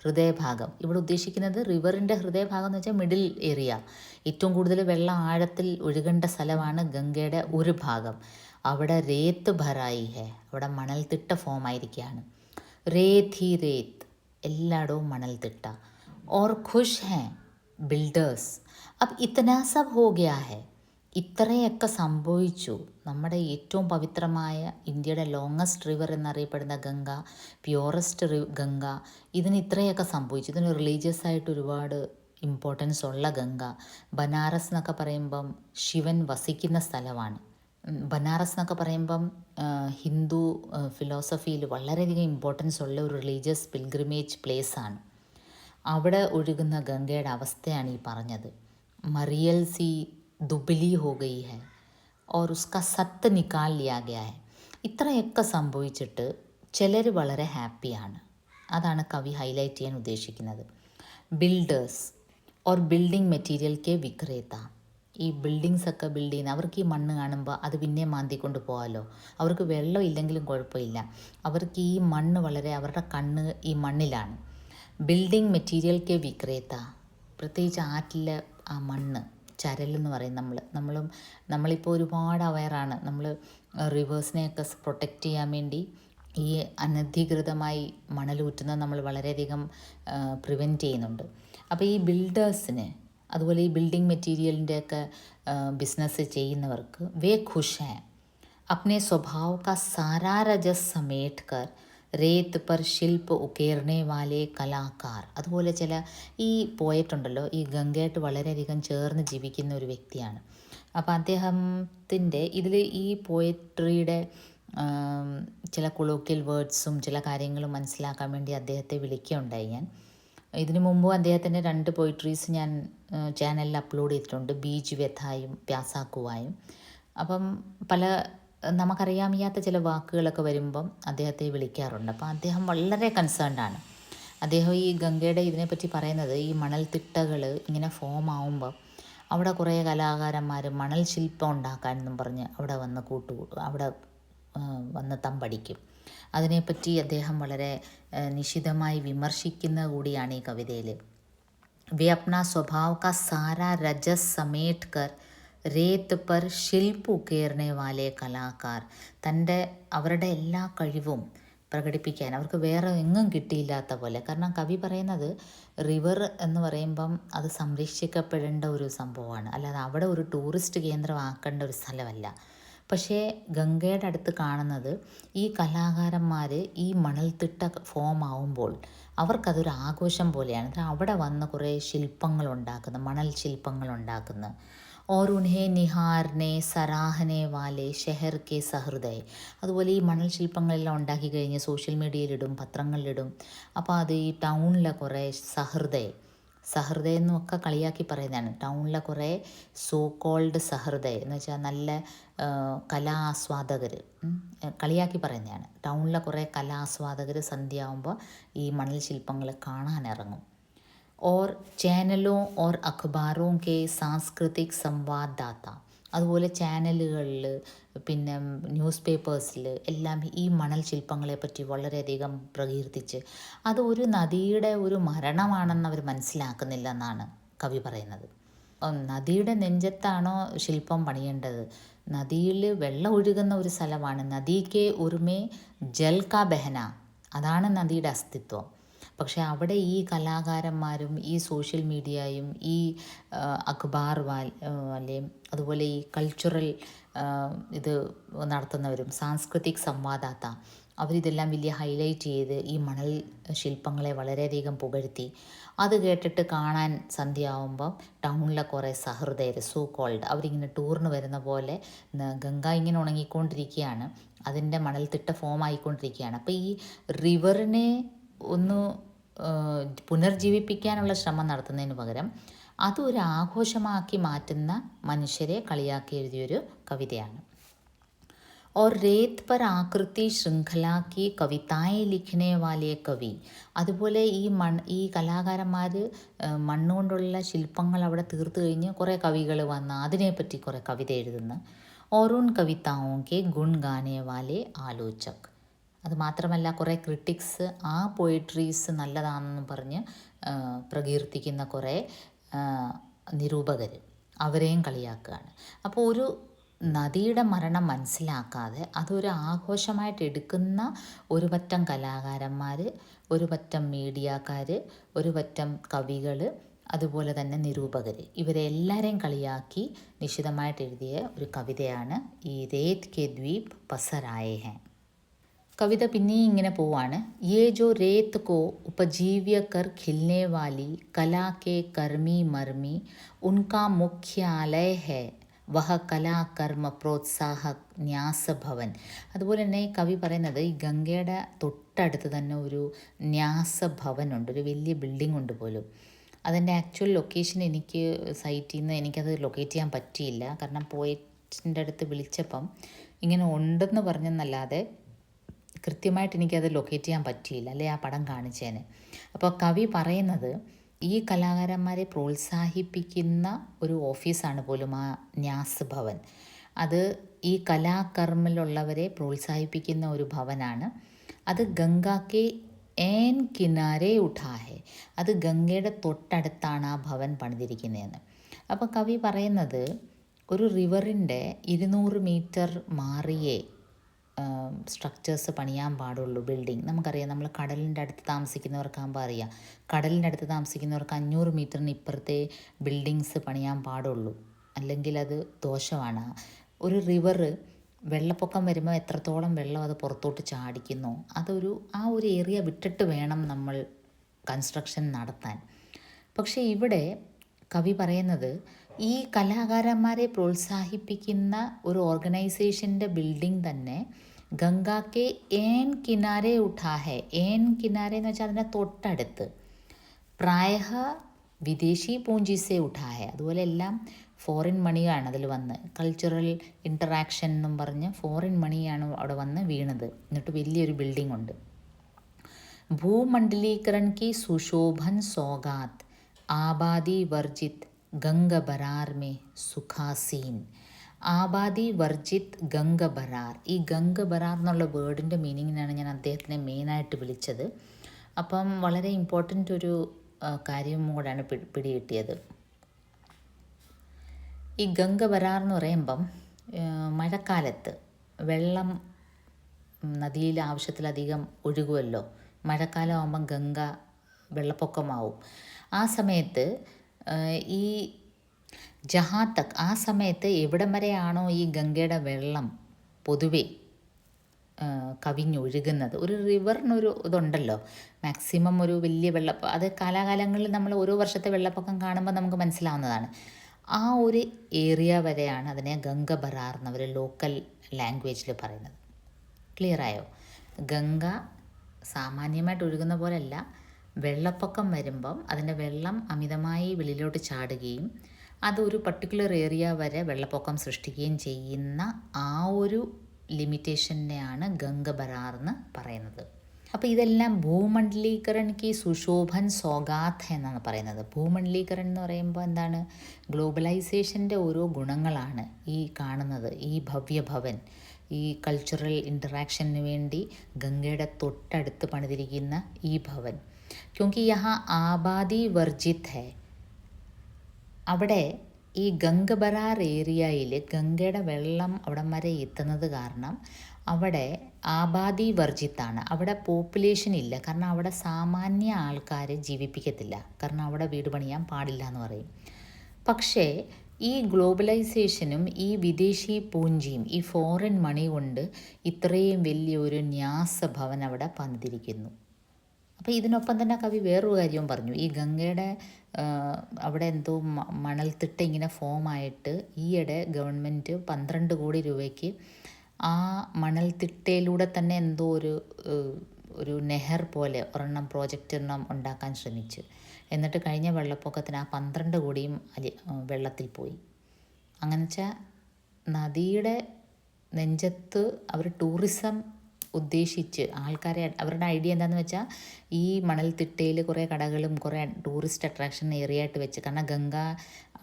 ഹൃദയഭാഗം. ഇവിടെ ഉദ്ദേശിക്കുന്നത് റിവറിൻ്റെ ഹൃദയഭാഗം എന്ന് വെച്ചാൽ മിഡിൽ ഏരിയ, ഏറ്റവും കൂടുതൽ വെള്ളം ആഴത്തിൽ ഒഴുകേണ്ട സ്ഥലമാണ് ഗംഗയുടെ ഒരു ഭാഗം. അവിടെ റേത്ത് ഭറായി ഹെ, അവിടെ മണൽത്തിട്ട ഫോം ആയിരിക്കുകയാണ്. റേത്ത് ഹി റേത്ത്, എല്ലായിടവും മണൽത്തിട്ട. Or ഖുഷ് he builders, Ab ഇത്തനാ sub ഹോ ഗയാ ഹെ, ഇത്രയൊക്കെ സംഭവിച്ചു. നമ്മുടെ ഏറ്റവും പവിത്രമായ ഇന്ത്യയുടെ ലോങ്ങസ്റ്റ് റിവർ എന്നറിയപ്പെടുന്ന ഗംഗ, പ്യുവറസ്റ്റ് ഗംഗ, ഇതിന് ഇത്രയൊക്കെ സംഭവിച്ചു. ഇതിന് റിലീജിയസ് ആയിട്ട് ഒരുപാട് ഇമ്പോർട്ടൻസ് ഉള്ള ഗംഗ. ബനാറസ് എന്നൊക്കെ പറയുമ്പം ശിവൻ വസിക്കുന്ന സ്ഥലമാണ്. ബനാറസ് എന്നൊക്കെ പറയുമ്പം ഹിന്ദു ഫിലോസഫിയിൽ വളരെയധികം ഇമ്പോർട്ടൻസ് ഉള്ള ഒരു റിലീജിയസ് പിൽഗ്രിമേജ് പ്ലേസാണ്. അവിടെ ഒഴുകുന്ന ഗംഗയുടെ അവസ്ഥയാണ് ഈ പറഞ്ഞത്. മറിയൽ സി ദുബിലി ഹോ ഗയി ഹെ ഓർ ഉസ്കാ സത്ത് നിക്കാൽ ലിയാ ഗയാ ഹെ. ഇത്രയൊക്കെ സംഭവിച്ചിട്ട് ചിലർ വളരെ ഹാപ്പിയാണ്. അതാണ് കവി ഹൈലൈറ്റ് ചെയ്യാൻ ഉദ്ദേശിക്കുന്നത്. ബിൽഡേഴ്സ് ഓർ ബിൽഡിംഗ് മെറ്റീരിയൽ കെ വിക്രേത, ഈ ബിൽഡിങ്സ് ഒക്കെ ബിൽഡ് ചെയ്യുന്ന അവർക്ക് ഈ മണ്ണ് കാണുമ്പോൾ അത് പിന്നെ മാന്തിക്കൊണ്ട് പോകാമല്ലോ. അവർക്ക് വെള്ളം ഇല്ലെങ്കിലും കുഴപ്പമില്ല, അവർക്ക് ഈ മണ്ണ് വളരെ, അവരുടെ കണ്ണ് ഈ മണ്ണിലാണ്. ബിൽഡിംഗ് മെറ്റീരിയൽ കെ വിക്രേത, പ്രത്യേകിച്ച് ആറ്റിലെ ആ മണ്ണ്, ചരലെന്ന് പറയും. നമ്മളിപ്പോൾ ഒരുപാട് അവെയറാണ്. നമ്മൾ റിവേഴ്സിനെയൊക്കെ പ്രൊട്ടക്റ്റ് ചെയ്യാൻ വേണ്ടി ഈ അനധികൃതമായി മണലൂറ്റുന്നത് നമ്മൾ വളരെയധികം പ്രിവെൻറ്റ് ചെയ്യുന്നുണ്ട്. അപ്പോൾ ഈ ബിൽഡേഴ്സിന്, അതുപോലെ ഈ ബിൽഡിംഗ് മെറ്റീരിയലിൻ്റെയൊക്കെ ബിസിനസ് ചെയ്യുന്നവർക്ക് വേ ഖുഷ് ഹേ, അപ്നെ സ്വഭാവ് കാ സാരാ രജസ് സമേറ്റ് കർ റേത്ത് പർ ശില്പ് ഉക്കേർണേ വാലേ കലാകാർ. അതുപോലെ ചില ഈ പോയറ്റുണ്ടല്ലോ, ഈ ഗംഗയായിട്ട് വളരെയധികം ചേർന്ന് ജീവിക്കുന്ന ഒരു വ്യക്തിയാണ്. അപ്പോൾ അദ്ദേഹത്തിൻ്റെ ഇതിൽ ഈ പോയട്രിയുടെ ചില കൊളോക്കിയൽ വേർഡ്സും ചില കാര്യങ്ങളും മനസ്സിലാക്കാൻ വേണ്ടി അദ്ദേഹത്തെ വിളിക്കുകയുണ്ടായി ഞാൻ. ഇതിനു മുമ്പും അദ്ദേഹത്തിൻ്റെ 2 പോയിട്രീസ് ഞാൻ ചാനലിൽ അപ്ലോഡ് ചെയ്തിട്ടുണ്ട്, ബീജ് വ്യഥായും പ്യാസാക്കുവായും. അപ്പം പല നമുക്കറിയാമയ്യാത്ത ചില വാക്കുകളൊക്കെ വരുമ്പം അദ്ദേഹത്തെ വിളിക്കാറുണ്ട്. അപ്പോൾ അദ്ദേഹം വളരെ കൺസേൺഡാണ്. അദ്ദേഹം ഈ ഗംഗയുടെ ഇതിനെപ്പറ്റി പറയുന്നത്, ഈ മണൽത്തിട്ടകൾ ഇങ്ങനെ ഫോം ആവുമ്പം അവിടെ കുറേ കലാകാരന്മാർ മണൽ ശില്പം ഉണ്ടാക്കാനെന്നും പറഞ്ഞ് അവിടെ വന്ന് തമ്പടിക്കും. അതിനെപ്പറ്റി അദ്ദേഹം വളരെ നിശിതമായി വിമർശിക്കുന്ന കൂടിയാണ് ഈ കവിതയിൽ. വേ അപ്നാ സ്വഭാവ് കാ സാരാ രജസ് സമേറ്റ് കർ റേത്ത് പർ ശില്പ് ഉക്കേർണേ വാലേ കലാകാർ, അവരുടെ എല്ലാ കഴിവും പ്രകടിപ്പിക്കാൻ അവർക്ക് വേറെ എങ്ങും കിട്ടിയില്ലാത്ത പോലെ. കാരണം കവി പറയുന്നത് റിവർ എന്ന് പറയുമ്പം അത് സംരക്ഷിക്കപ്പെടേണ്ട ഒരു സംഭവമാണ്, അല്ലാതെ അവിടെ ഒരു ടൂറിസ്റ്റ് കേന്ദ്രമാക്കേണ്ട ഒരു സ്ഥലമല്ല. പക്ഷേ ഗംഗയുടെ അടുത്ത് കാണുന്നത് ഈ കലാകാരന്മാർ ഈ മണൽത്തിട്ട ഫോം ആവുമ്പോൾ അവർക്കതൊരു ആഘോഷം പോലെയാണ്. അവിടെ വന്ന് കുറേ ശില്പങ്ങളുണ്ടാക്കുന്ന, മണൽ ശില്പങ്ങളുണ്ടാക്കുന്ന. और उन्हें निहारने സരാഹനെ വാലെ ഷെഹർ കെ സഹൃദയ, അതുപോലെ ഈ മണൽ ശില്പങ്ങളെല്ലാം ഉണ്ടാക്കി കഴിഞ്ഞ് സോഷ്യൽ മീഡിയയിലിടും, പത്രങ്ങളിലിടും. അപ്പോൾ അത് ഈ ടൗണിലെ കുറേ സഹൃദയം എന്നൊക്കെ കളിയാക്കി പറയുന്നതാണ്. ടൗണിലെ കുറേ സോ കോൾഡ് സഹൃദയ എന്ന് വെച്ചാൽ നല്ല കലാ ആസ്വാദകർ കളിയാക്കി പറയുന്നതാണ്. ടൗണിലെ കുറേ കലാ ആസ്വാദകർ സന്ധ്യയാകുമ്പോൾ ഈ മണൽ ശില്പങ്ങൾ കാണാനിറങ്ങും. और चैनलों और अखबारों के सांस्कृतिक संवाददाता, അതുപോലെ ചാനലുകളിൽ പിന്നെ ന്യൂസ് പേപ്പേഴ്സിൽ എല്ലാം ഈ മണൽ ശില്പങ്ങളെ പറ്റി വളരെയധികം പ്രകീർത്തിച്ച് അത് ഒരു നദിയുടെ ഒരു മരണമാണെന്ന് അവർ മനസ്സിലാക്കുന്നില്ല എന്നാണ് കവി പറയുന്നത്. നദിയുടെ നെഞ്ചത്താണോ ശില്പം പണിയേണ്ടത്? നദിയിൽ വെള്ളം ഒഴുകുന്ന ഒരു സ്ഥലമാണ്. നദിക്ക് ഉർമേ ജൽ കാ ബഹന, അതാണ് നദിയുടെ അസ്തിത്വം. പക്ഷേ അവിടെ ഈ കലാകാരന്മാരും ഈ സോഷ്യൽ മീഡിയയും ഈ അഖബാർ അല്ലേ അതുപോലെ ഈ കൾച്ചറൽ ഇത് നടത്തുന്നവരും സാംസ്കൃതിക് സംവാദാത്ത അവരിതെല്ലാം വലിയ ഹൈലൈറ്റ് ചെയ്ത് ഈ മണൽ ശില്പങ്ങളെ വളരെയധികം പുകഴ്ത്തി. അത് കേട്ടിട്ട് കാണാൻ സന്ധ്യയാവുമ്പം ടൗണിലെ കുറേ സഹൃദയർ സോ കോൾഡ് അവരിങ്ങനെ ടൂറിന് വരുന്ന പോലെ ഗംഗ ഇങ്ങനെ ഉണങ്ങിക്കൊണ്ടിരിക്കുകയാണ്, അതിൻ്റെ മണൽത്തിട്ട ഫോം ആയിക്കൊണ്ടിരിക്കുകയാണ്. അപ്പോൾ ഈ റിവറിനെ ഒന്ന് പുനർജീവിപ്പിക്കാനുള്ള ശ്രമം നടത്തുന്നതിന് പകരം അതൊരു ആഘോഷമാക്കി മാറ്റുന്ന മനുഷ്യരെ കളിയാക്കി എഴുതിയൊരു കവിതയാണ്. और रेत पर आकृति श्रृंखला की कविताएं लिखने वाले कवി, അതുപോലെ ഈ കലാകാരന്മാർ മണ്ണുകൊണ്ടുള്ള ശില്പങ്ങൾ അവിടെ തീർത്തു കഴിഞ്ഞ് കുറേ കവികൾ വന്ന് അതിനെപ്പറ്റി കുറേ കവിത എഴുതുന്നു. और उन कविताओं के गुण गाने वाले आलोचक, അതുമാത്രമല്ല കുറേ ക്രിട്ടിക്സ് ആ പോയിട്രീസ് നല്ലതാണെന്ന് പറഞ്ഞ് പ്രകീർത്തിക്കുന്ന കുറേ നിരൂപകർ, അവരെയും കളിയാക്കുകയാണ്. അപ്പോൾ ഒരു നദിയുടെ മരണം മനസ്സിലാക്കാതെ അതൊരു ആഘോഷമായിട്ട് എടുക്കുന്ന ഒരു പറ്റം കലാകാരന്മാർ, ഒരു പറ്റം മീഡിയക്കാർ, ഒരു പറ്റം കവികൾ, അതുപോലെ തന്നെ നിരൂപകർ, ഇവരെല്ലാവരെയും കളിയാക്കി നിശിതമായിട്ട് എഴുതിയ ഒരു കവിതയാണ് ഈ രേത് കെ ദ്വീപ് പസരായേ ഹെ. കവിത പിന്നെയും ഇങ്ങനെ പോവാണ്. യേ ജോ രേത് കോ ഉപജീവ്യ കർ ഖിൽനെ വാലി കലാ കെ കർമ്മി മർമ്മി ഉൻകാ മുഖ്യാലയ ഹെ വഹ കലാകർമ്മ പ്രോത്സാഹക് ന്യാസഭവൻ. അതുപോലെ തന്നെ ഈ കവി പറയുന്നത് ഈ ഗംഗയുടെ തൊട്ടടുത്ത് തന്നെ ഒരു ന്യാസഭവനുണ്ട്, ഒരു വലിയ ബിൽഡിംഗ് ഉണ്ട് പോലും. അതിൻ്റെ ആക്ച്വൽ ലൊക്കേഷൻ എനിക്ക് സൈറ്റിൽ നിന്ന് എനിക്കത് ലൊക്കേറ്റ് ചെയ്യാൻ പറ്റിയില്ല. കാരണം പോയിറ്റിൻ്റെ അടുത്ത് വിളിച്ചപ്പം ഇങ്ങനെ ഉണ്ടെന്ന് പറഞ്ഞെന്നല്ലാതെ കൃത്യമായിട്ട് എനിക്കത് ലൊക്കേറ്റ് ചെയ്യാൻ പറ്റിയില്ല, അല്ലെ ആ പടം കാണിച്ചേന്. അപ്പോൾ കവി പറയുന്നത് ഈ കലാകാരന്മാരെ പ്രോത്സാഹിപ്പിക്കുന്ന ഒരു ഓഫീസാണ് പോലും ആ ന്യാസ് ഭവൻ. അത് ഈ കലാകർമ്മിലുള്ളവരെ പ്രോത്സാഹിപ്പിക്കുന്ന ഒരു ഭവനാണ്. അത് ഗംഗാക്കെ ഏൻ കിനാരെ ഉഠാഹെ, അത് ഗംഗയുടെ തൊട്ടടുത്താണ് ആ ഭവൻ പണിതിരിക്കുന്നതെന്ന്. അപ്പോൾ കവി പറയുന്നത് ഒരു റിവറിൻ്റെ 200 മീറ്റർ മാറിയേ സ്ട്രക്ചേഴ്സ് പണിയാൻ പാടുള്ളൂ. ബിൽഡിംഗ് നമുക്കറിയാം, നമ്മൾ കടലിൻ്റെ അടുത്ത് താമസിക്കുന്നവർക്കാകുമ്പോൾ അറിയാം, കടലിൻ്റെ അടുത്ത് താമസിക്കുന്നവർക്ക് 500 മീറ്ററിന് ഇപ്പുറത്തെ ബിൽഡിങ്സ് പണിയാൻ പാടുള്ളൂ, അല്ലെങ്കിൽ അത് ദോഷമാണ്. ഒരു റിവർ വെള്ളപ്പൊക്കം വരുമ്പോൾ എത്രത്തോളം വെള്ളം അത് പുറത്തോട്ട് ചാടിക്കുന്നു, ആ ഒരു ഏരിയ വിട്ടിട്ട് വേണം നമ്മൾ കൺസ്ട്രക്ഷൻ നടത്താൻ. പക്ഷേ ഇവിടെ കവി പറയുന്നത് ഈ കലാകാരന്മാരെ പ്രോത്സാഹിപ്പിക്കുന്ന ഒരു ഓർഗനൈസേഷൻ്റെ ബിൽഡിംഗ് തന്നെ ഗംഗാക്കെ ഏൻ കിനാരെ ഉഠാഹെ. ഏൻ കിനാരെ എന്ന് വെച്ചാൽ അതിൻ്റെ തൊട്ടടുത്ത്. പ്രായഹ വിദേശി പൂഞ്ചിസെ ഉഠാഹെ, അതുപോലെ എല്ലാം ഫോറിൻ മണിയാണ് അതിൽ വന്ന്, കൾച്ചറൽ ഇൻറ്ററാക്ഷൻ എന്നും പറഞ്ഞ് ഫോറിൻ മണിയാണ് അവിടെ വന്ന് വീണത്. എന്നിട്ട് വലിയൊരു ബിൽഡിംഗ് ഉണ്ട്. ഭൂമണ്ഡലീകരൺ കി സുശോഭൻ സോഗാത്ത് ആബാദി വർജിത് ഗംഗ ബരാർ മേ സുഖാസീൻ. ആബാദി വർജിത് ഗംഗ ബരാർ. ഈ ഗംഗ ബരാർ എന്നുള്ള വേർഡിൻ്റെ മീനിങ്ങിനാണ് ഞാൻ അദ്ദേഹത്തിനെ മെയിനായിട്ട് വിളിച്ചത്. അപ്പം വളരെ ഇമ്പോർട്ടൻ്റ് ഒരു കാര്യം കൂടെയാണ് പിടികിട്ടിയത്. ഈ ഗംഗ ബരാർ എന്ന് പറയുമ്പം മഴക്കാലത്ത് വെള്ളം നദിയിൽ ആവശ്യത്തിലധികം ഒഴുകുമല്ലോ. മഴക്കാലം ആകുമ്പം ഗംഗ വെള്ളപ്പൊക്കമാവും. ആ സമയത്ത് ഈ ജഹാ തക്, ആ സമയത്ത് എവിടം വരെയാണോ ഈ ഗംഗയുടെ വെള്ളം പൊതുവെ കവിഞ്ഞൊഴുകുന്നത്, ഒരു റിവറിനൊരു ഇതുണ്ടല്ലോ, മാക്സിമം ഒരു വലിയ വെള്ളപ്പൊക്കം, അത് കാലാകാലങ്ങളിൽ നമ്മൾ ഓരോ വർഷത്തെ വെള്ളപ്പൊക്കം കാണുമ്പോൾ നമുക്ക് മനസ്സിലാവുന്നതാണ്. ആ ഒരു ഏരിയ വരെയാണ് അതിനെ ഗംഗ ബരാർ എന്നവർ ലോക്കൽ ലാംഗ്വേജിൽ പറയുന്നത്. ക്ലിയറായോ? ഗംഗ സാമാന്യമായിട്ട് ഒഴുകുന്ന പോലെയല്ല, വെള്ളപ്പൊക്കം വരുമ്പം അതിൻ്റെ വെള്ളം അമിതമായി വെളിയിലോട്ട് ചാടുകയും അതൊരു പർട്ടിക്കുലർ ഏരിയ വരെ വെള്ളപ്പൊക്കം സൃഷ്ടിക്കുകയും ചെയ്യുന്ന ആ ഒരു ലിമിറ്റേഷനെയാണ് ഗംഗ ബരാർ എന്ന് പറയുന്നത്. അപ്പോൾ ഇതെല്ലാം ഭൂമണ്ഡലീകരൺ കി സുശോഭൻ സൗഗാത്ത് എന്നാണ് പറയുന്നത്. ഭൂമണ്ഡലീകരൺ എന്ന് പറയുമ്പോൾ എന്താണ്? ഗ്ലോബലൈസേഷൻ്റെ ഓരോ ഗുണങ്ങളാണ് ഈ കാണുന്നത്. ഈ ഭവ്യഭവൻ, ഈ കൾച്ചറൽ ഇൻറ്ററാക്ഷന് വേണ്ടി ഗംഗയുടെ തൊട്ടടുത്ത് പണിതിരിക്കുന്ന ഈ ഭവൻ, ക്യോങ്കി യഹാ ആബാദി വർജിത് ഹെ. അവിടെ ഈ ഗംഗ ബരാർ ഏരിയയിൽ ഗംഗയുടെ വെള്ളം അവിടം വരെ എത്തുന്നത് കാരണം അവിടെ ആബാദി വർജിത്താണ്. അവിടെ പോപ്പുലേഷൻ ഇല്ല. കാരണം അവിടെ സാമാന്യ ആൾക്കാരെ ജീവിപ്പിക്കത്തില്ല. കാരണം അവിടെ വീട് പണിയാൻ പാടില്ല എന്ന് പറയും. പക്ഷേ ഈ ഗ്ലോബലൈസേഷനും ഈ വിദേശി പൂഞ്ചിയും ഈ ഫോറിൻ മണി കൊണ്ട് ഇത്രയും വലിയൊരു ന്യാസഭവൻ അവിടെ പണിതിരിക്കുന്നു. അപ്പോൾ ഇതിനൊപ്പം തന്നെ കവി വേറൊരു കാര്യവും പറഞ്ഞു. ഈ ഗംഗയുടെ അവിടെ എന്തോ മണൽത്തിട്ട ഇങ്ങനെ ഫോമായിട്ട് ഈയിടെ ഗവൺമെൻറ് 12 കോടി രൂപയ്ക്ക് ആ മണൽത്തിട്ടയിലൂടെ തന്നെ എന്തോ ഒരു നെഹർ പോലെ പ്രോജക്റ്റ് ഉണ്ടാക്കാൻ ശ്രമിച്ചു. എന്നിട്ട് കഴിഞ്ഞ വെള്ളപ്പൊക്കത്തിന് ആ 12 കോടിയും വെള്ളത്തിൽ പോയി. അങ്ങനെ വെച്ചാൽ നദിയുടെ നെഞ്ചത്ത് അവർ ടൂറിസം ഉദ്ദേശിച്ച് ആൾക്കാരെ, അവരുടെ ഐഡിയ എന്താണെന്ന് വെച്ചാൽ ഈ മണൽത്തിട്ടയിൽ കുറേ കടകളും കുറേ ടൂറിസ്റ്റ് അട്രാക്ഷൻ ഏരിയ ആയിട്ട് വെച്ച്. കാരണം ഗംഗ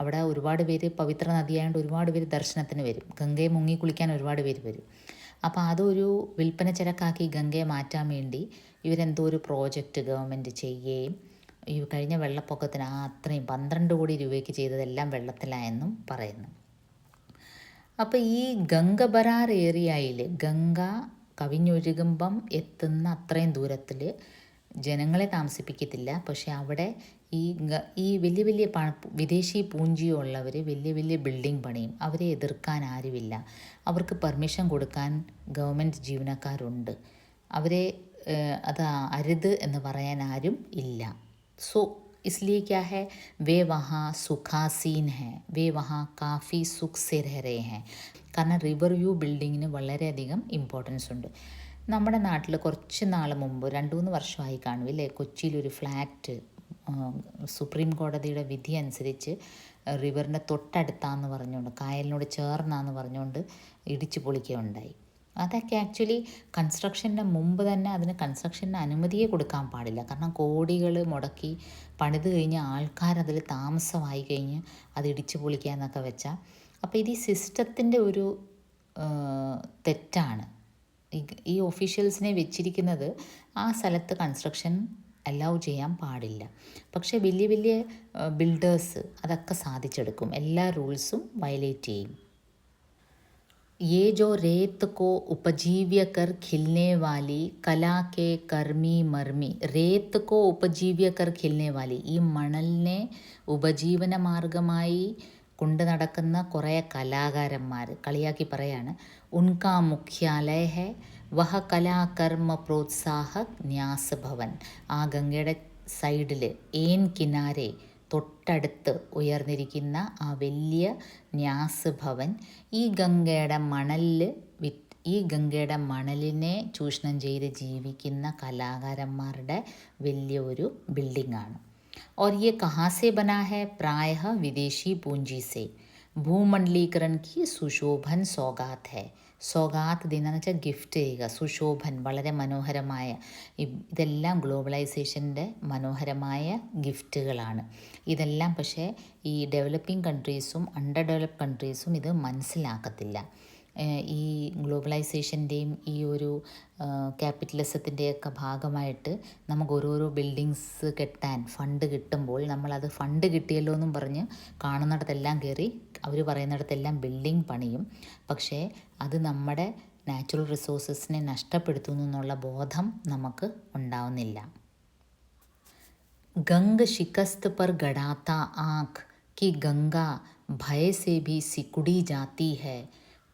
അവിടെ ഒരുപാട് പേര്, പവിത്ര നദിയായതുകൊണ്ട് ഒരുപാട് പേര് ദർശനത്തിന് വരും. ഗംഗയെ മുങ്ങി കുളിക്കാൻ ഒരുപാട് പേര് വരും. അപ്പോൾ അതൊരു വിൽപ്പന ചരക്കാക്കി ഗംഗയെ മാറ്റാൻ വേണ്ടി ഇവരെന്തോ ഒരു പ്രോജക്റ്റ് ഗവൺമെൻറ് ചെയ്യുകയും ഈ കഴിഞ്ഞ വെള്ളപ്പൊക്കത്തിന് അത്രയും 12 കോടി രൂപയ്ക്ക് ചെയ്തതെല്ലാം വെള്ളത്തിലായെന്നും പറയുന്നു. അപ്പോൾ ഈ ഗംഗ ബരാർ ഏരിയയിൽ ഗംഗ കവിഞ്ഞൊഴുകുമ്പം എത്തുന്ന അത്രയും ദൂരത്തിൽ ജനങ്ങളെ താമസിപ്പിക്കത്തില്ല. പക്ഷെ അവിടെ ഈ വലിയ വലിയ വിദേശി പൂഞ്ചിയുള്ളവർ വലിയ വലിയ ബിൽഡിംഗ് പണിയും. അവരെ എതിർക്കാൻ ആരുമില്ല. അവർക്ക് പെർമിഷൻ കൊടുക്കാൻ ഗവൺമെൻറ് ജീവനക്കാരുണ്ട്. അവരെ അത് അരുത് എന്ന് പറയാൻ ആരും ഇല്ല. സോ इसलिए क्या है, वे वहाँ सुखासीन हैं, वे वहाँ काफ़ी सुख से रह रहे हैं. കാരണം റിവർ വ്യൂ ബിൽഡിങ്ങിന് വളരെയധികം ഇമ്പോർട്ടൻസ് ഉണ്ട്. നമ്മുടെ നാട്ടിൽ കുറച്ച് നാൾ മുമ്പ് 2-3 വർഷമായി കാണുമില്ലേ, കൊച്ചിയിലൊരു ഫ്ലാറ്റ് സുപ്രീം കോടതിയുടെ വിധി അനുസരിച്ച് റിവറിൻ്റെ തൊട്ടടുത്താന്ന് പറഞ്ഞുകൊണ്ട്, കായലിനോട് ചേർന്നാന്ന് പറഞ്ഞുകൊണ്ട് ഇടിച്ചു പൊളിക്കുകയുണ്ടായി. അതൊക്കെ ആക്ച്വലി കൺസ്ട്രക്ഷൻ്റെ മുമ്പ് തന്നെ അതിന് കൺസ്ട്രക്ഷന് അനുമതിയെ കൊടുക്കാൻ പാടില്ല. കാരണം കോടികൾ മുടക്കി പണിത് കഴിഞ്ഞ് ആൾക്കാരതിൽ താമസമായി കഴിഞ്ഞ് അത് ഇടിച്ചു പൊളിക്കുക എന്നൊക്കെ വെച്ചാൽ, അപ്പോൾ ഇത് ഈ സിസ്റ്റത്തിൻ്റെ ഒരു തെറ്റാണ്. ഈ ഒഫീഷ്യൽസിനെ വെച്ചിരിക്കുന്നത് ആ സ്ഥലത്ത് കൺസ്ട്രക്ഷൻ അലൗ ചെയ്യാൻ പാടില്ല. പക്ഷേ വലിയ വലിയ ബിൽഡേഴ്സ് അതൊക്കെ സാധിച്ചെടുക്കും. എല്ലാ റൂൾസും വയലേറ്റ് ചെയ്യും. ये जो रेत को उपजीव्य कर खिलने वाली कला के कर्मी मर्मी, रेत को उपजीव्य कर खिलने वाली, ഈ മണലിനെ ഉപജീവന മാർഗമായി കൊണ്ട് നടക്കുന്ന കുറേ കലാകാരന്മാർ, കളിയാക്കി പറയാണ്, ഉൻകാ മുഖ്യാലയ ഹെ വഹ കലാകർമ്മ പ്രോത്സാഹക് ന്യാസ് ഭവൻ. ആ ഗംഗയുടെ സൈഡിൽ ഏൻ കിനാരെ തൊട്ടടുത്ത് ഉയർന്നിരിക്കുന്ന ആ വലിയ ന്യാസ് ഭവൻ ഈ ഗംഗയുടെ മണലിനെ ചൂഷണം ചെയ്ത് ജീവിക്കുന്ന കലാകാരന്മാരുടെ വലിയ ഒരു ബിൽഡിംഗാണ്. और ये कहाँ से बना है? प्रायः विदेशी पूंजी से. ഭൂമണ്ഡലീകരൺ की സുശോഭൻ സൗഗാത്ത് है. സൗഗാത്ത് ദിനം എന്ന് വെച്ചാൽ ഗിഫ്റ്റ് ചെയ്യുക. സുശോഭൻ വളരെ മനോഹരമായ, ഇതെല്ലാം ഗ്ലോബലൈസേഷൻ്റെ മനോഹരമായ ഗിഫ്റ്റുകളാണ് ഇതെല്ലാം. പക്ഷേ ഈ ഡെവലപ്പിംഗ് കൺട്രീസും അണ്ടർ ഡെവലപ്ഡ് കൺട്രീസും ഇത് മനസ്സിലാക്കത്തില്ല. ഈ ഗ്ലോബലൈസേഷൻ്റെയും ഈ ഒരു ക്യാപിറ്റലിസത്തിൻ്റെയൊക്കെ ഭാഗമായിട്ട് നമുക്ക് ഓരോരോ ബിൽഡിങ്സ് കെട്ടാൻ ഫണ്ട് കിട്ടുമ്പോൾ നമ്മളത് ഫണ്ട് കിട്ടിയല്ലോ എന്നും പറഞ്ഞ് കാണുന്നിടത്തെല്ലാം കയറി അവർ പറയുന്നിടത്തെല്ലാം ബിൽഡിംഗ് പണിയും. പക്ഷേ അത് നമ്മുടെ നാച്ചുറൽ റിസോഴ്സസിനെ നഷ്ടപ്പെടുത്തുന്നു എന്നുള്ള ബോധം നമുക്ക് ഉണ്ടാവുന്നില്ല. ഗംഗ शिकस्त पर गड़ाता आँख कि गंगा भय से भी सिकुड़ी जाती है,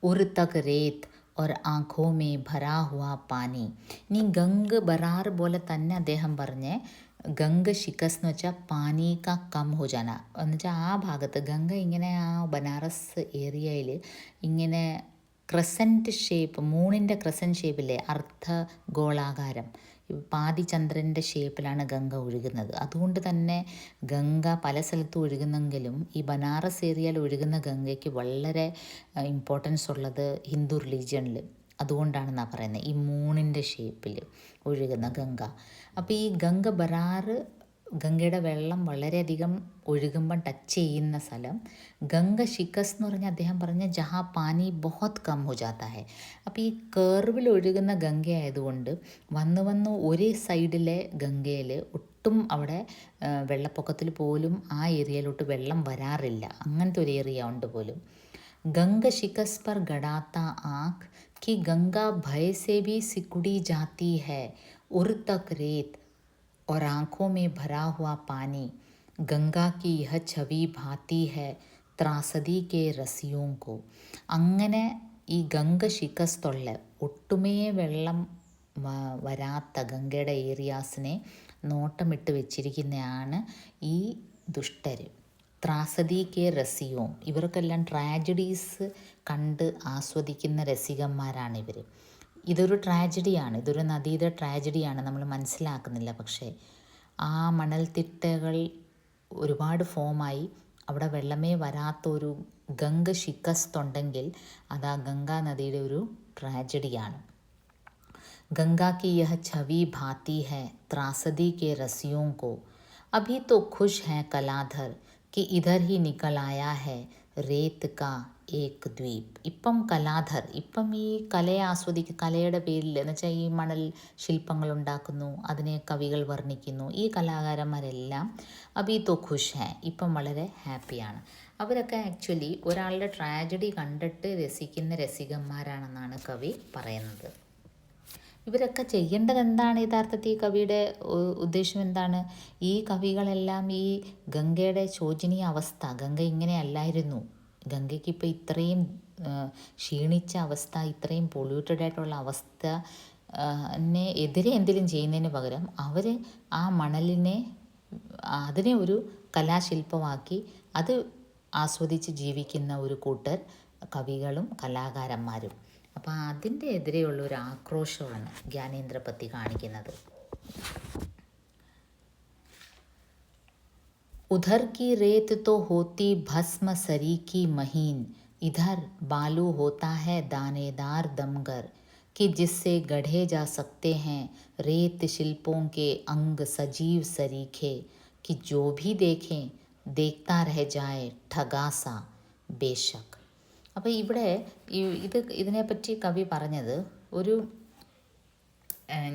उर तक रेत और ആँഖോ മേ ഭരാ ഹുവാ പാനി. ഇനി ഗംഗ ബരാർ പോലെ തന്നെ അദ്ദേഹം പറഞ്ഞ് ഗംഗ ശിക്കസ് എന്ന് വെച്ചാൽ പാനി കാ കം ഹോ ജാന എന്ന് വെച്ചാൽ ആ ഭാഗത്ത് ഗംഗ ഇങ്ങനെ ആ ബനാറസ് ഏരിയയിൽ ഇങ്ങനെ ക്രസൻറ്റ് ഷേപ്പ്, മൂണിൻ്റെ ക്രസൻറ്റ് ഷേപ്പില്ലേ, അർദ്ധ ഗോളാകാരം, പാതി ചന്ദ്രൻ്റെ ഷേപ്പിലാണ് ഗംഗ ഒഴുകുന്നത്. അതുകൊണ്ട് തന്നെ ഗംഗ പല സ്ഥലത്തും ഒഴുകുന്നെങ്കിലും ഈ ബനാറസ് ഏരിയയിൽ ഒഴുകുന്ന ഗംഗയ്ക്ക് വളരെ ഇമ്പോർട്ടൻസ് ഉള്ളത് ഹിന്ദു റിലീജിയനിൽ. അതുകൊണ്ടാണെന്നാണ് പറയുന്നത്, ഈ മൂണിൻ്റെ ഷേപ്പിൽ ഒഴുകുന്ന ഗംഗ. അപ്പോൾ ഈ ഗംഗയുടെ വെള്ളം വളരെയധികം ഒഴുകുമ്പം ടച്ച് ചെയ്യുന്ന സ്ഥലം ഗംഗ ശിഖസ് എന്ന് പറഞ്ഞാൽ അദ്ദേഹം പറഞ്ഞ ജഹാ പാനി ബഹുത് കം ഹോ ജാത്ത ഹെ. അപ്പോൾ ഈ കേർവിൽ ഒഴുകുന്ന ഗംഗ ആയതുകൊണ്ട് വന്ന് ഒരേ സൈഡിലെ ഗംഗയിൽ ഒട്ടും അവിടെ വെള്ളപ്പൊക്കത്തിൽ പോലും ആ ഏരിയയിലോട്ട് വെള്ളം വരാറില്ല. അങ്ങനത്തെ ഒരു ഏരിയ ഉണ്ട് പോലും. गंग शिकस पर गड़ाता आँख कि गंगा भय से भी सिकुड़ी जाती है, उर तक रेत और आँखों में भरा हुआ पानी. गंगा की यह छवि भाती है ത്രാസദി കെ രസിയോങ്കോ. അങ്ങനെ ഈ ഗംഗ ശിഖസ്തുള്ള ഒട്ടുമേ വെള്ളം വരാത്ത ഗംഗയുടെ ഏരിയാസിനെ നോട്ടമിട്ട് വെച്ചിരിക്കുന്നതാണ് ഈ ദുഷ്ടർ. ത്രാസദി കെ രസിയോം, ഇവർക്കെല്ലാം ട്രാജഡീസ് കണ്ട് ആസ്വദിക്കുന്ന രസികന്മാരാണ് ഇവർ. ഇതൊരു ട്രാജഡിയാണ്, ഇതൊരു നദീയുടെ ട്രാജഡിയാണ്, നമ്മൾ മനസ്സിലാക്കുന്നില്ല. പക്ഷേ ആ മണൽത്തിട്ടകൾ ഒരുപാട് ഫോമായി അവിടെ വെള്ളമേ വരാത്തൊരു ഗംഗ ശിഖസ്തുണ്ടെങ്കിൽ അത് ആ ഗംഗാ നദിയുടെ ഒരു ട്രാജഡിയാണ്. गंगा की यह छवि भाती है त्रासदी के रसियों को. अभी तो खुश हैं कलाधर कि इधर ही निकल आया है रेत का एक द्वीप. ഇപ്പം കലാധർ, ഇപ്പം ഈ കലയെ കലയുടെ പേരിൽ എന്ന് വെച്ചാൽ ഈ മണൽ ശില്പങ്ങൾ ഉണ്ടാക്കുന്നു, അതിനെ കവികൾ വർണ്ണിക്കുന്നു. ഈ കലാകാരന്മാരെല്ലാം അബി തോ ഖുഷ് ഹേ, ഇപ്പം വളരെ ഹാപ്പിയാണ്. അവരൊക്കെ ആക്ച്വലി ഒരാളുടെ ട്രാജഡി കണ്ടിട്ട് രസിക്കുന്ന രസികന്മാരാണെന്നാണ് കവി പറയുന്നത്. ഇവരൊക്കെ ചെയ്യേണ്ടത് എന്താണ്? യഥാർത്ഥത്തിൽ ഈ കവിയുടെ ഉദ്ദേശം എന്താണ്? ഈ കവികളെല്ലാം ഈ ഗംഗയുടെ ശോചനീയ അവസ്ഥ, ഗംഗ ഇങ്ങനെ അല്ലായിരുന്നു, ഗംഗയ്ക്ക് ഇപ്പോൾ ഇത്രയും ക്ഷീണിച്ച അവസ്ഥ, ഇത്രയും പൊള്യൂട്ടഡ് ആയിട്ടുള്ള അവസ്ഥ എതിരെ എന്തെങ്കിലും ചെയ്യുന്നതിന് പകരം അവർ ആ മണലിനെ അതിനെ ഒരു കലാശില്പമാക്കി അത് ആസ്വദിച്ച് ജീവിക്കുന്ന ഒരു കൂട്ടർ കവികളും കലാകാരന്മാരും. അപ്പോൾ അതിൻ്റെ എതിരെയുള്ള ഒരു ആക്രോശമാണ് ജ്ഞാനേന്ദ്രപത്തി കാണിക്കുന്നത്. उधर की रेत तो होती भस्म सरी की महीन, इधर बालू होता है दानेदार दमगर, कि जिससे गढ़े जा सकते हैं रेत शिल्पों के अंग सजीव सरीखे, कि जो भी देखें देखता रह जाए ठगासा बेशक. അപ്പോൾ ഇവിടെ ഇതിനെപ്പറ്റി കവി പറഞ്ഞത് ഒരു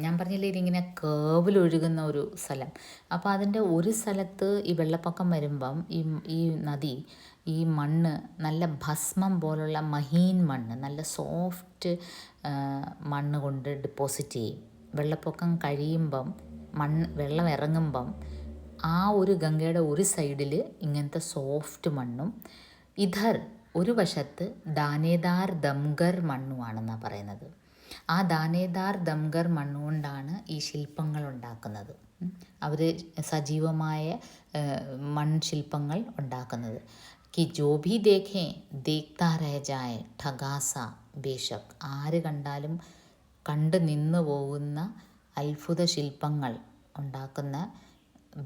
ഞാൻ പറഞ്ഞില്ലേ ഇതിങ്ങനെ കേവിലൊഴുകുന്ന ഒരു സ്ഥലം. അപ്പോൾ അതിൻ്റെ ഒരു സ്ഥലത്ത് ഈ വെള്ളപ്പൊക്കം വരുമ്പം ഈ നദി ഈ മണ്ണ് നല്ല ഭസ്മം പോലുള്ള മഹീൻ മണ്ണ്, നല്ല സോഫ്റ്റ് മണ്ണ് കൊണ്ട് ഡെപ്പോസിറ്റ് ചെയ്യും. വെള്ളപ്പൊക്കം കഴിയുമ്പം വെള്ളം ഇറങ്ങുമ്പം ആ ഒരു ഗംഗയുടെ ഒരു സൈഡിൽ ഇങ്ങനത്തെ സോഫ്റ്റ് മണ്ണും ഇധർ ഒരു വശത്ത് ദാനേദാർ ദംഗർ മണ്ണുമാണെന്നാണ് പറയുന്നത്. ആ ദാനേദാർ ദംഗർ മണ്ണുകൊണ്ടാണ് ഈ ശില്പങ്ങൾ ഉണ്ടാക്കുന്നത്. അവർ സജീവമായ മൺശില്പങ്ങൾ ഉണ്ടാക്കുന്നത്. കി ജോ ഭി ദേഖേ ദേഖ്താ രഹ ജായേ ഠഗാസ ബേശക്, ആര് കണ്ടാലും കണ്ട് നിന്നു പോകുന്ന അത്ഭുത ശില്പങ്ങൾ ഉണ്ടാക്കുന്ന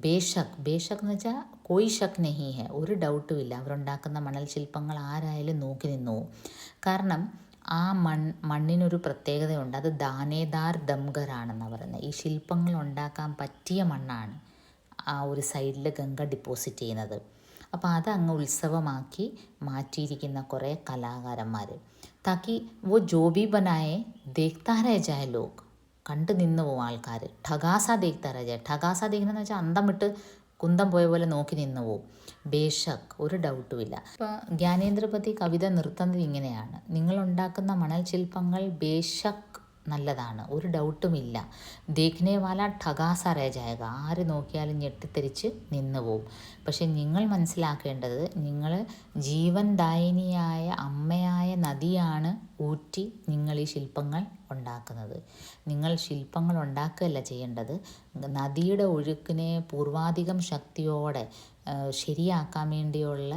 ബേശക് എന്ന് വെച്ചാൽ കോയി ഷക്ക് നെഹി ഹെ, ഒരു ഡൗട്ടുമില്ല അവരുണ്ടാക്കുന്ന മണൽ ശില്പങ്ങൾ ആരായാലും നോക്കി നിന്നു പോകും. കാരണം ആ മണ്ണിനൊരു പ്രത്യേകതയുണ്ട്, അത് ദാനേദാർ ദംഗറാണെന്നാണ് പറയുന്നത്. ഈ ശില്പങ്ങൾ ഉണ്ടാക്കാൻ പറ്റിയ മണ്ണാണ് ആ ഒരു സൈഡിൽ ഗംഗ ഡിപ്പോസിറ്റ് ചെയ്യുന്നത്. അപ്പോൾ അതങ്ങ് ഉത്സവമാക്കി മാറ്റിയിരിക്കുന്ന കുറേ കലാകാരന്മാർ. താക്കി വോ ജോബി ബനായെ ദേഖ്താ രഹ ജായേ ലോഗ്, കണ്ടു നിന്ന് പോകും ആൾക്കാർ. ഠഗാസ ദേഖ്താ രഹ ജായേ, ഠഗാസ ദേഖ്നെന്ന് വെച്ചാൽ അന്തം വിട്ട് കുന്തം പോയ പോലെ നോക്കി നിന്ന് പോവും. ബേശക്, ഒരു ഡൗട്ടുമില്ല. ഇപ്പോൾ ജ്ഞാനേന്ദ്രപതി കവിത നിർത്തുന്നത് ഇങ്ങനെയാണ്: നിങ്ങളുണ്ടാക്കുന്ന മണൽ ശില്പങ്ങൾ ബേശക് നല്ലതാണ്, ഒരു ഡൗട്ടുമില്ല. ദേഖ്നെ വാല ഠഗാസ രഹ ജായേഗ, ആര് നോക്കിയാലും ഞെട്ടിത്തെറിച്ച് നിന്ന് പോവും. പക്ഷെ നിങ്ങൾ മനസ്സിലാക്കേണ്ടത്, നിങ്ങൾ ജീവൻദായിനിയായ അമ്മയായ നദിയാണ് ഊറ്റി നിങ്ങൾ ഈ ശില്പങ്ങൾ ഉണ്ടാക്കുന്നത്. നിങ്ങൾ ശില്പങ്ങൾ ഉണ്ടാക്കുകയല്ല ചെയ്യേണ്ടത്, നദിയുടെ ഒഴുക്കിനെ പൂർവാധികം ശക്തിയോടെ ശരിയാക്കാൻ വേണ്ടിയുള്ള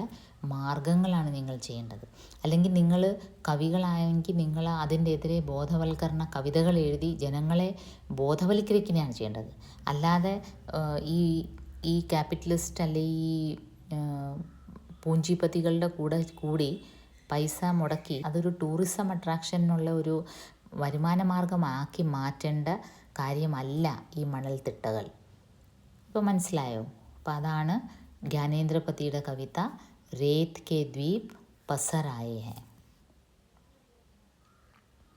മാർഗങ്ങളാണ് നിങ്ങൾ ചെയ്യേണ്ടത്. അല്ലെങ്കിൽ നിങ്ങൾ കവികളായെങ്കിൽ നിങ്ങൾ അതിൻ്റെ എതിരെ ബോധവൽക്കരണ കവിതകൾ എഴുതി ജനങ്ങളെ ബോധവൽക്കരിക്കുകയാണ് ചെയ്യേണ്ടത്. അല്ലാതെ ഈ ഈ ക്യാപിറ്റലിസ്റ്റ് അല്ലെങ്കിൽ ഈ പൂഞ്ചിപ്പതികളുടെ കൂടി പൈസ മുടക്കി അതൊരു ടൂറിസം അട്രാക്ഷനുള്ള ഒരു വരുമാന മാർഗമാക്കി മാറ്റേണ്ട കാര്യമല്ല ഈ മണൽത്തിട്ടകൾ. ഇപ്പോൾ മനസ്സിലായോ? അപ്പോൾ അതാണ് ജ്ഞാനേന്ദ്ര പതിയുടെ കവിത, രേത് കെ ദ്വീപ് പസർ ആയേ ഹൈ.